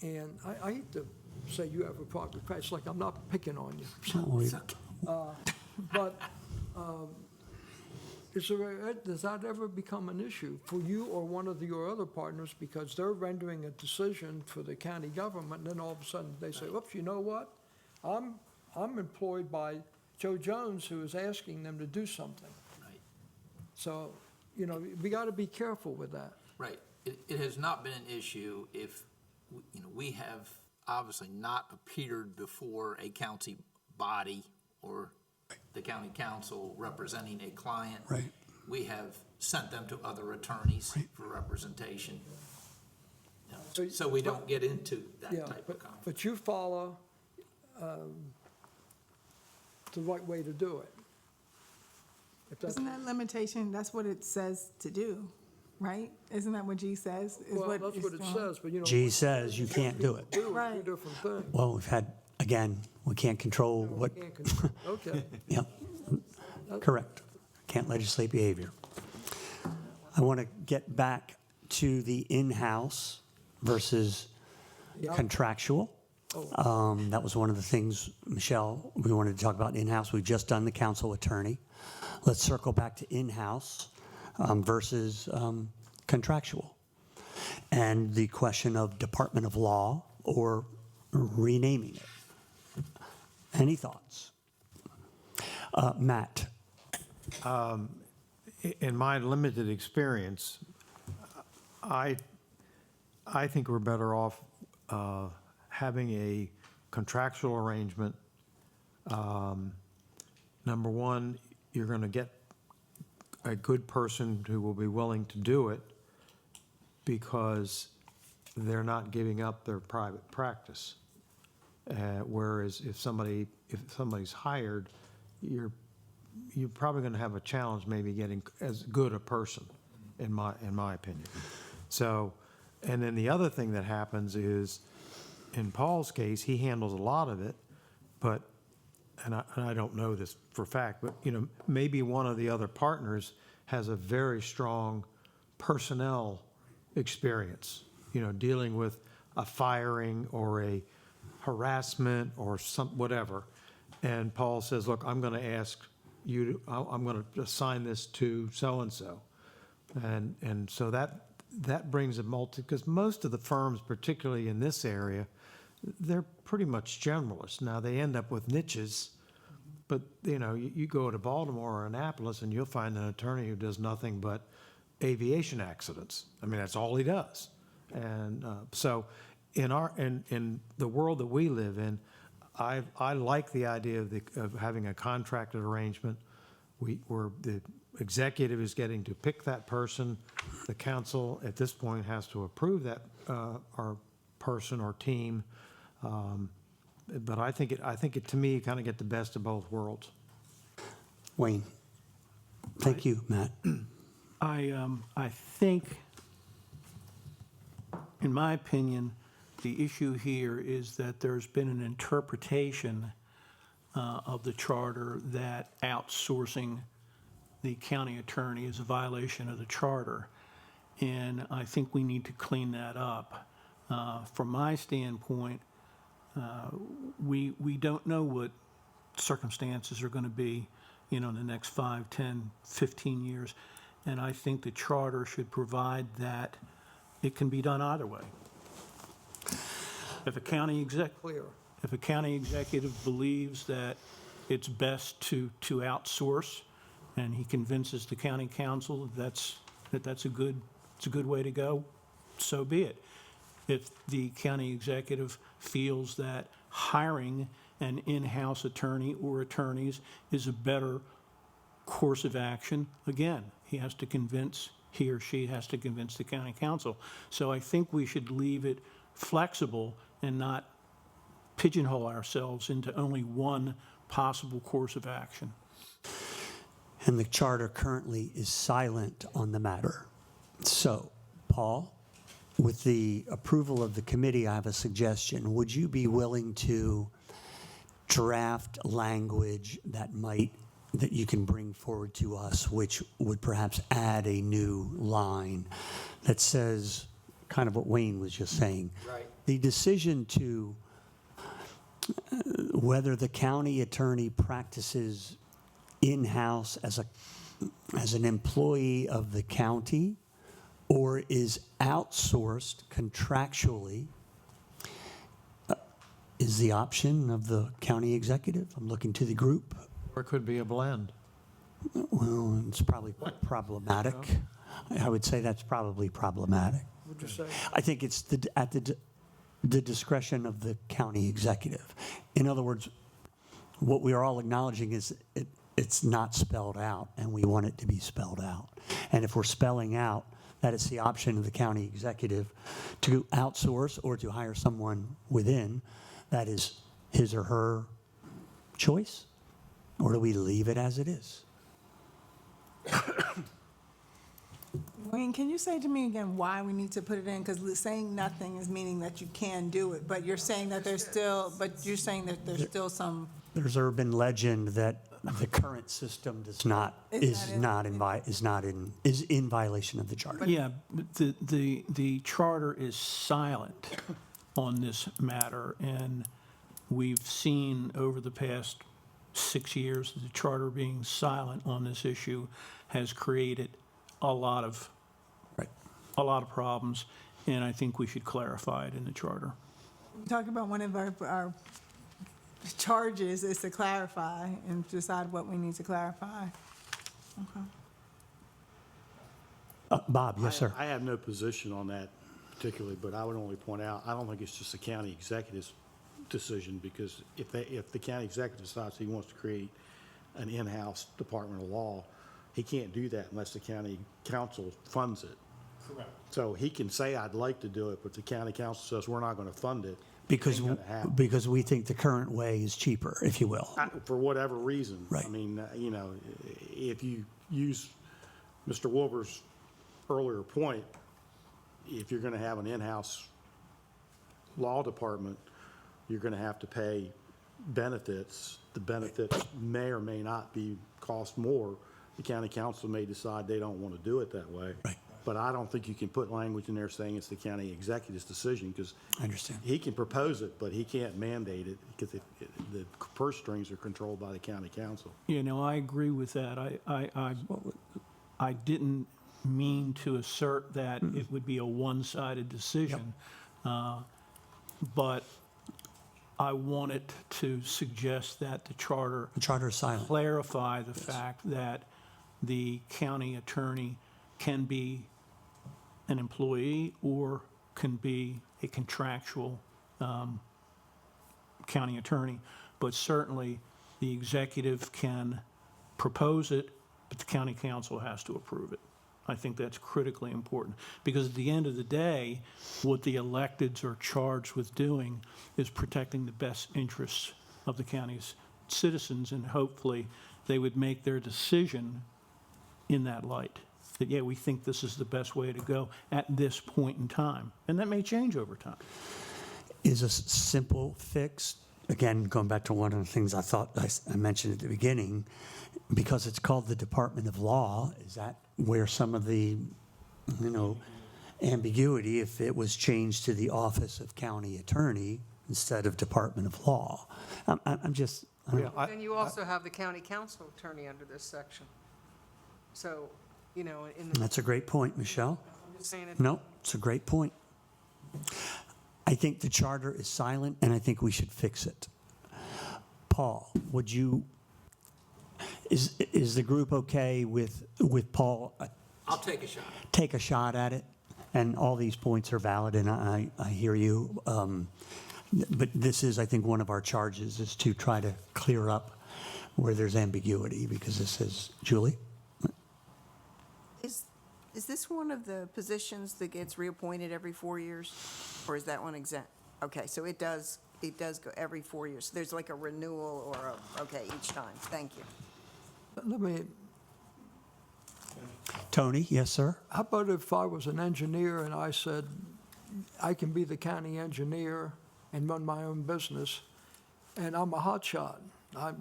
And I hate to say you have a private practice, like I'm not picking on you. But does that ever become an issue for you or one of your other partners, because they're rendering a decision for the county government, and then all of a sudden they say, oops, you know what? I'm employed by Joe Jones, who is asking them to do something. Right. So, we got to be careful with that. Right. It has not been an issue if, we have obviously not appeared before a county body or the county council representing a client. Right. We have sent them to other attorneys for representation. So we don't get into that type of conflict. But you follow the right way to do it. Isn't that limitation, that's what it says to do, right? Isn't that what G says? Well, that's what it says, but G says you can't do it. do Right. two different things. Well, we've had, again, we can't control what, Can't control. Okay. yep, correct. Can't legislate behavior. I want to get back to the in-house versus contractual. That was one of the things, Michelle, we wanted to talk about in-house. We've just done the council attorney. Let's circle back to in-house versus contractual. And the question of Department of Law or renaming it. Any thoughts? Matt? In my limited experience, I think we're better off having a contractual arrangement. Number one, you're going to get a good person who will be willing to do it because they're not giving up their private practice. Whereas if somebody's hired, you're probably going to have a challenge maybe getting as good a person, in my opinion. So, and then the other thing that happens is, in Paul's case, he handles a lot of it, but, and I don't know this for a fact, but, you know, maybe one of the other partners has a very strong personnel experience, you know, dealing with a firing or a harassment or whatever. And Paul says, look, I'm going to ask you, I'm going to assign this to so-and-so. And so that brings a because most of the firms, particularly in this area, they're pretty much generalists. Now, they end up with niches, but, you know, you go to Baltimore or Annapolis and you'll find an attorney who does nothing but aviation accidents. I mean, that's all he does. And so in the world that we live in, I like the idea of having a contracted arrangement where the executive is getting to pick that person. The council at this point has to approve that our person or team. But I think it to me kind of get the best of both worlds. Wayne? Thank you, Matt. I think, in my opinion, the issue here is that there's been an interpretation of the charter that outsourcing the county attorney is a violation of the charter. And I think we need to clean that up. From my standpoint, we don't know what circumstances are going to be, you know, in the next 5, 10, 15 years. And I think the charter should provide that it can be done either way. If a county executive believes that it's best to outsource, and he convinces the county council that's a good way to go, so be it. If the county executive feels that hiring an in-house attorney or attorneys is a better course of action, again, he or she has to convince the county council. So I think we should leave it flexible and not pigeonhole ourselves into only one possible course of action. And the charter currently is silent on the matter. So, Paul, with the approval of the committee, I have a suggestion. Would you be willing to draft language that you can bring forward to us, which would perhaps add a new line that says kind of what Wayne was just saying? Right. The decision to whether the county attorney practices in-house as an employee of the county or is outsourced contractually is the option of the county executive. I'm looking to the group. Or it could be a blend. Well, it's probably problematic. I would say that's probably problematic. Would you say? I think it's at the discretion of the county executive. In other words, what we are all acknowledging is it's not spelled out, and we want it to be spelled out. And if we're spelling out that it's the option of the county executive to outsource or to hire someone within, that is his or her choice, or do we leave it as it is? Wayne, can you say to me again why we need to put it in? Because saying nothing is meaning that you can do it, but you're saying that there's still some. There's urban legend that the current system does not, is in violation of the charter. Yeah, but the charter is silent on this matter, and we've seen over the past 6 years, the charter being silent on this issue has created a lot of problems, and I think we should clarify it in the charter. Talk about one of our charges is to clarify and decide what we need to clarify. Okay. Bob, yes, sir. I have no position on that particularly, but I would only point out, I don't think it's just a county executive's decision, because if the county executive decides he wants to create an in-house Department of Law, he can't do that unless the county council funds it. Correct. So he can say, I'd like to do it, but the county council says, we're not going to fund it. Because, It ain't gonna happen. because we think the current way is cheaper, if you will. For whatever reason. Right. I mean, if you use Mr. Wilbur's earlier point, if you're going to have an in-house law department, you're going to have to pay benefits. The benefits may or may not cost more. The county council may decide they don't want to do it that way. Right. But I don't think you can put language in there saying it's the county executive's decision, because I understand. he can propose it, but he can't mandate it, because the purse strings are controlled by the county council. You know, I agree with that. I didn't mean to assert that it would be a one-sided decision, but I wanted to suggest that the charter is silent. clarify the fact that the county attorney can be an employee or can be a contractual county attorney, but certainly the executive can propose it, but the county council has to approve it. I think that's critically important, because at the end of the day, what the electeds are charged with doing is protecting the best interests of the county's citizens, and hopefully they would make their decision in that light. That, yeah, we think this is the best way to go at this point in time, and that may change over time. Is a simple fix, again, going back to one of the things I thought I mentioned at the beginning, because it's called the Department of Law, is that where some of the, ambiguity, if it was changed to the Office of County Attorney instead of Department of Law? I'm just, And you also have the county council attorney under this section. So, that's a great point, Michelle. I'm just saying it. No, it's a great point. I think the charter is silent, and I think we should fix it. Paul, is the group okay with Paul I'll take a shot. take a shot at it? And all these points are valid, and I hear you. But this is, I think, one of our charges is to try to clear up where there's ambiguity, because this is, Julie? Is this one of the positions that gets reappointed every 4 years? Or is that one exempt? Okay, so it does go every 4 years. So there's like a renewal or okay, each time. Thank you. Let me, Tony, yes, sir? how about if I was an engineer and I said, I can be the county engineer and run my own business, and I'm a hotshot? Are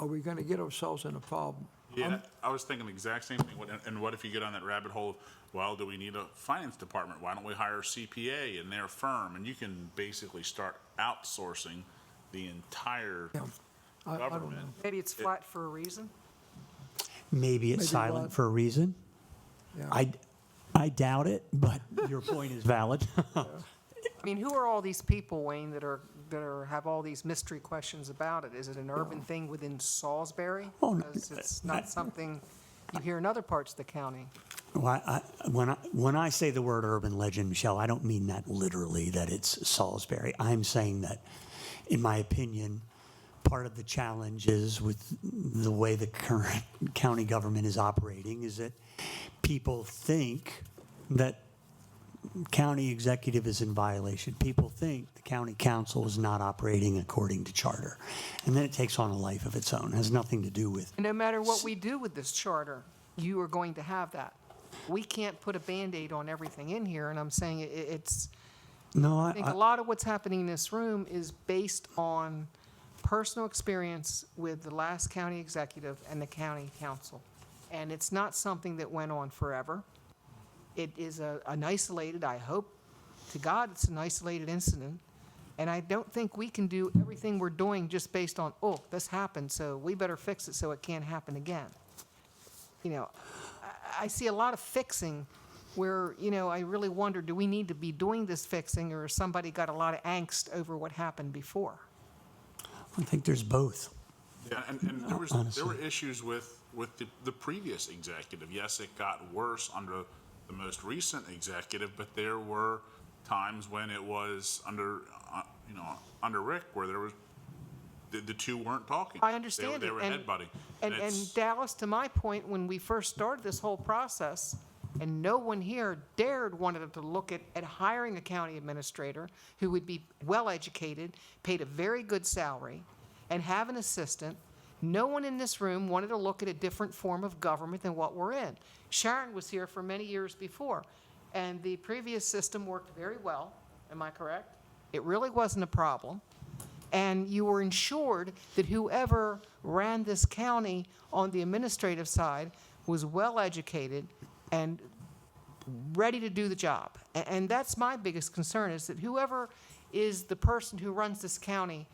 we going to get ourselves in a problem? Yeah, I was thinking the exact same thing. And what if you get on that rabbit hole of, well, do we need a finance department? Why don't we hire a CPA in their firm? And you can basically start outsourcing the entire I don't government. know. Maybe it's flat for a reason. Maybe it's Maybe silent what? for a reason. Yeah. I doubt it, but your point is valid. I mean, who are all these people, Wayne, that have all these mystery questions about it? Is it an urban thing within Salisbury? Oh, no. Because it's not something you hear in other parts of the county. Well, when I say the word urban legend, Michelle, I don't mean that literally, that it's Salisbury. I'm saying that, in my opinion, part of the challenge is with the way the current county government is operating is that people think that county executive is in violation. People think the county council is not operating according to charter. And then it takes on a life of its own. It has nothing to do with. And no matter what we do with this charter, you are going to have that. We can't put a Band-Aid on everything in here, and I'm saying it's, No, I think a lot of what's happening in this room is based on personal experience with the last county executive and the county council, and it's not something that went on forever. It is an isolated, I hope to God, it's an isolated incident, and I don't think we can do everything we're doing just based on, oh, this happened, so we better fix it so it can't happen again. You know, I see a lot of fixing where, you know, I really wonder, do we need to be doing this fixing, or has somebody got a lot of angst over what happened before? I think there's both. Yeah, and there were issues with the previous executive. Yes, it got worse under the most recent executive, but there were times when it was under Rick, where there was, the two weren't talking. I understand They it. were and- headbutting. And it's- Dallas, to my point, when we first started this whole process, and no one here wanted to look at hiring a county administrator who would be well-educated, paid a very good salary, and have an assistant, no one in this room wanted to look at a different form of government than what we're in. Sharon was here for many years before, and the previous system worked very well. Am I correct? It really wasn't a problem. And you were ensured that whoever ran this county on the administrative side was well-educated and ready to do the job. And that's my biggest concern, is that whoever is the person who runs this county,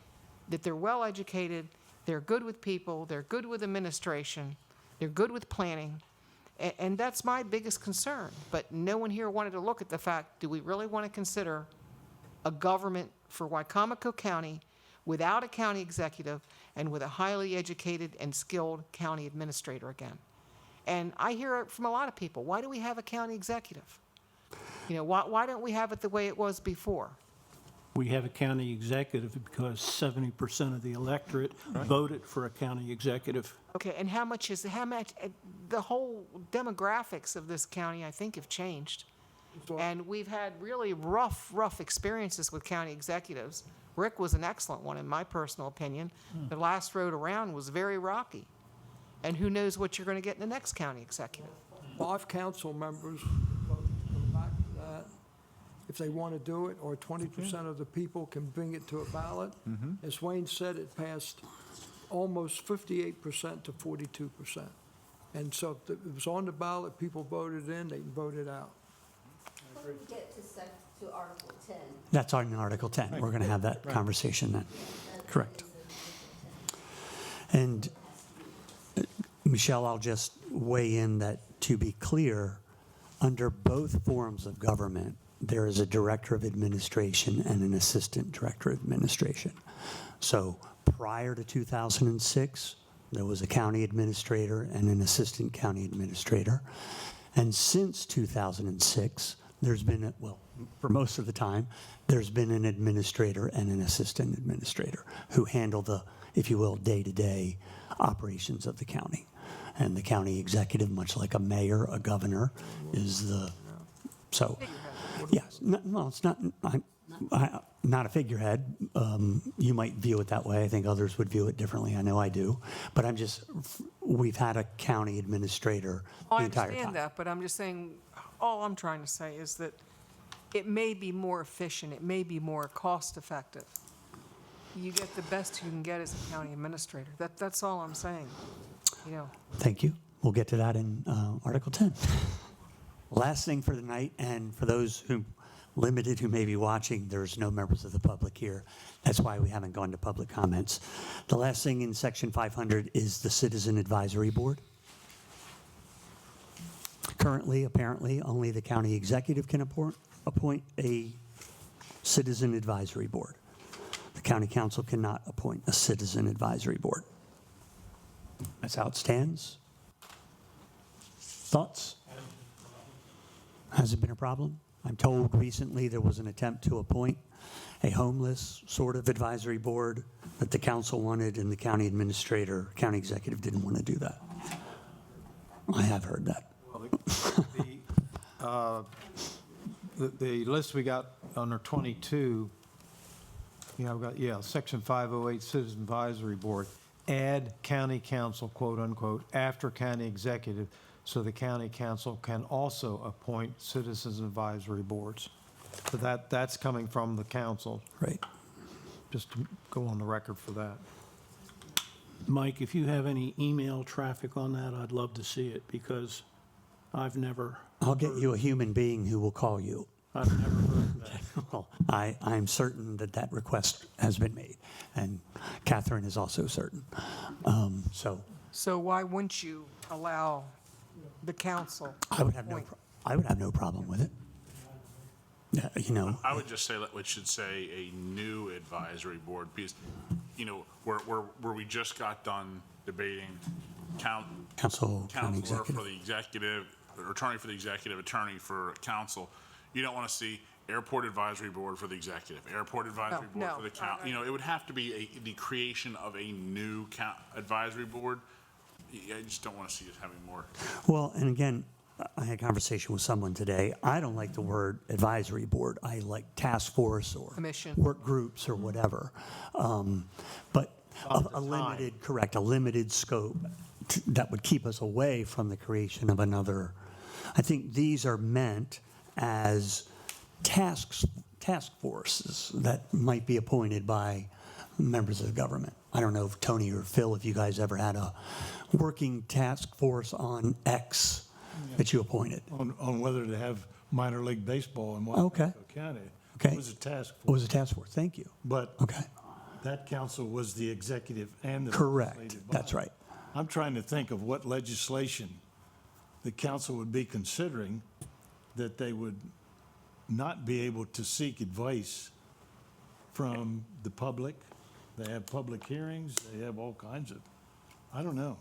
that they're well-educated, they're good with people, they're good with administration, they're good with planning, and that's my biggest concern. But no one here wanted to look at the fact, do we really want to consider a government for Wicomico County without a county executive and with a highly educated and skilled county administrator again? And I hear it from a lot of people. Why do we have a county executive? You know, why don't we have it the way it was before? We have a county executive because 70% of the electorate voted for a county executive. Okay, and how much, the whole demographics of this county, I think, have changed. And we've had really rough experiences with county executives. Rick was an excellent one, in my personal opinion. The last road around was very rocky. And who knows what you're going to get in the next county executive? 5 council members vote to go back to that if they want to do it, or 20% of the people can bring it to a ballot. As Wayne said, it passed almost 58% to 42%. And so if it was on the ballot, people voted in, they voted out. When we get to Article 10. That's on Article 10. We're going to have that conversation then. Correct. And Michelle, I'll just weigh in that, to be clear, under both forms of government, there is a director of administration and an assistant director of administration. So prior to 2006, there was a county administrator and an assistant county administrator. And since 2006, there's been, for most of the time, there's been an administrator and an assistant administrator who handle the, if you will, day-to-day operations of the county. And the county executive, much like a mayor, a governor, is the, so, yes, no, it's not, not a figurehead. You might view it that way. I think others would view it differently. I know I do. But we've had a county administrator the I entire time. understand that, but I'm just saying, all I'm trying to say is that it may be more efficient, it may be more cost-effective. You get the best you can get as a county administrator. That's all I'm saying, you know. Thank you. We'll get to that in Article 10. Last thing for the night, and for those who may be watching, there's no members of the public here. That's why we haven't gone to public comments. The last thing in Section 500 is the Citizen Advisory Board. Currently, apparently, only the county executive can appoint a Citizen Advisory Board. The county council cannot appoint a Citizen Advisory Board. That's how it stands. Thoughts? Has it been a problem? I'm told recently there was an attempt to appoint a homeless sort of advisory board that the council wanted, and the county administrator, county executive didn't want to do that. I have heard that. The list we got under 22, I've got, Section 508, Citizen Advisory Board, add county council, quote unquote, after county executive, so the county council can also appoint citizens advisory boards. So that's coming from the council. Right. Just to go on the record for that. Mike, if you have any email traffic on that, I'd love to see it, because I've never, I'll get you a human being who will call you. I've never heard of that. Well, I'm certain that that request has been made, and Catherine is also certain. So why wouldn't you allow the council? I would have no problem with it. Yeah, you know, I would just say that we should say a new advisory board, because, you know, where we just got done debating council, county counselor for executive. the executive, or attorney for the executive, attorney for council. You don't want to see airport advisory board for the executive, airport advisory board No. for the count. You know, it would have to be the creation of a new advisory board. I just don't want to see us having more. Well, and again, I had a conversation with someone today. I don't like the word advisory board. I like task force or Commission. work groups or whatever. But a limited, correct, a limited scope that would keep us away from the creation of another. I think these are meant as task forces that might be appointed by members of the government. I don't know if Tony or Phil, if you guys ever had a working task force on X that you appointed. On whether to have minor league baseball in Okay. Wicomico County. Okay. It was a task It force. was a task force, thank you. But Okay, that council was the executive and the correct, legislative body. that's right. I'm trying to think of what legislation the council would be considering that they would not be able to seek advice from the public. They have public hearings, they have all kinds of, I don't know.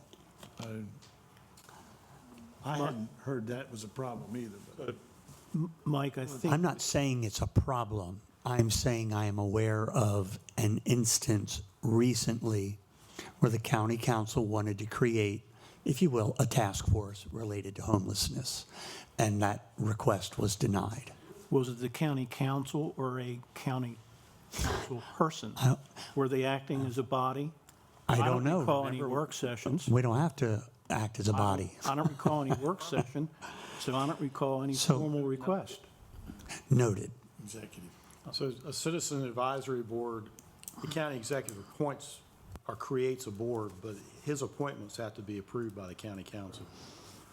I hadn't heard that was a problem either, but. Mike, I think. I'm not saying it's a problem. I'm saying I am aware of an instance recently where the county council wanted to create, if you will, a task force related to homelessness, and that request was denied. Was it the county council or a county council person? Were they acting as a body? I don't know. I don't recall any work sessions. We don't have to act as a body. I don't recall any work session, so I don't recall any formal request. Noted. Executive. So a citizen advisory board, the county executive appoints or creates a board, but his appointments have to be approved by the county council.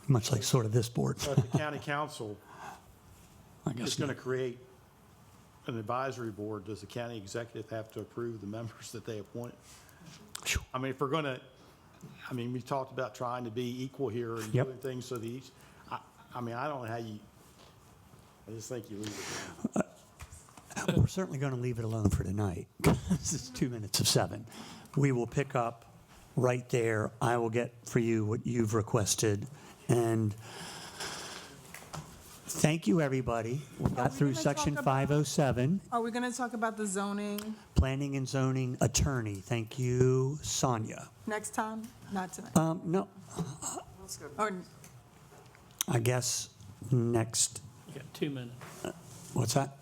Much like sort of this board. So if the county council I guess is going to create an advisory board, does the county executive have to approve the members that they appoint? I mean, if we're going to, I mean, we talked about trying to be equal here and Yep. doing things so that each, I mean, I don't know how you, I just think you leave it alone. We're certainly going to leave it alone for tonight. This is 2 minutes of 7. We will pick up right there. I will get for you what you've requested. And thank you, everybody. We got through gonna section talk about- 507, Are we going to talk about the zoning planning and zoning attorney. Thank you, Sonia. next time? Not tonight? No, Or, I guess next, You got 2 minutes. what's that?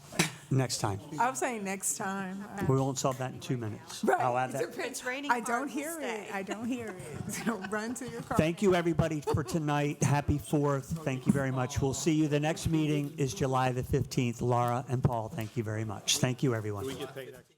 Next time. I was saying next time. We won't solve that in 2 minutes. Right. I'll add that. It's raining I don't hard, we'll hear stay. it. I don't hear it. Run to your car. Thank you, everybody, for tonight. Happy 4th. Thank you very much. We'll see you. The next meeting is July the 15th. Laura and Paul, thank you very much. Thank you, everyone. Do we get paid extra?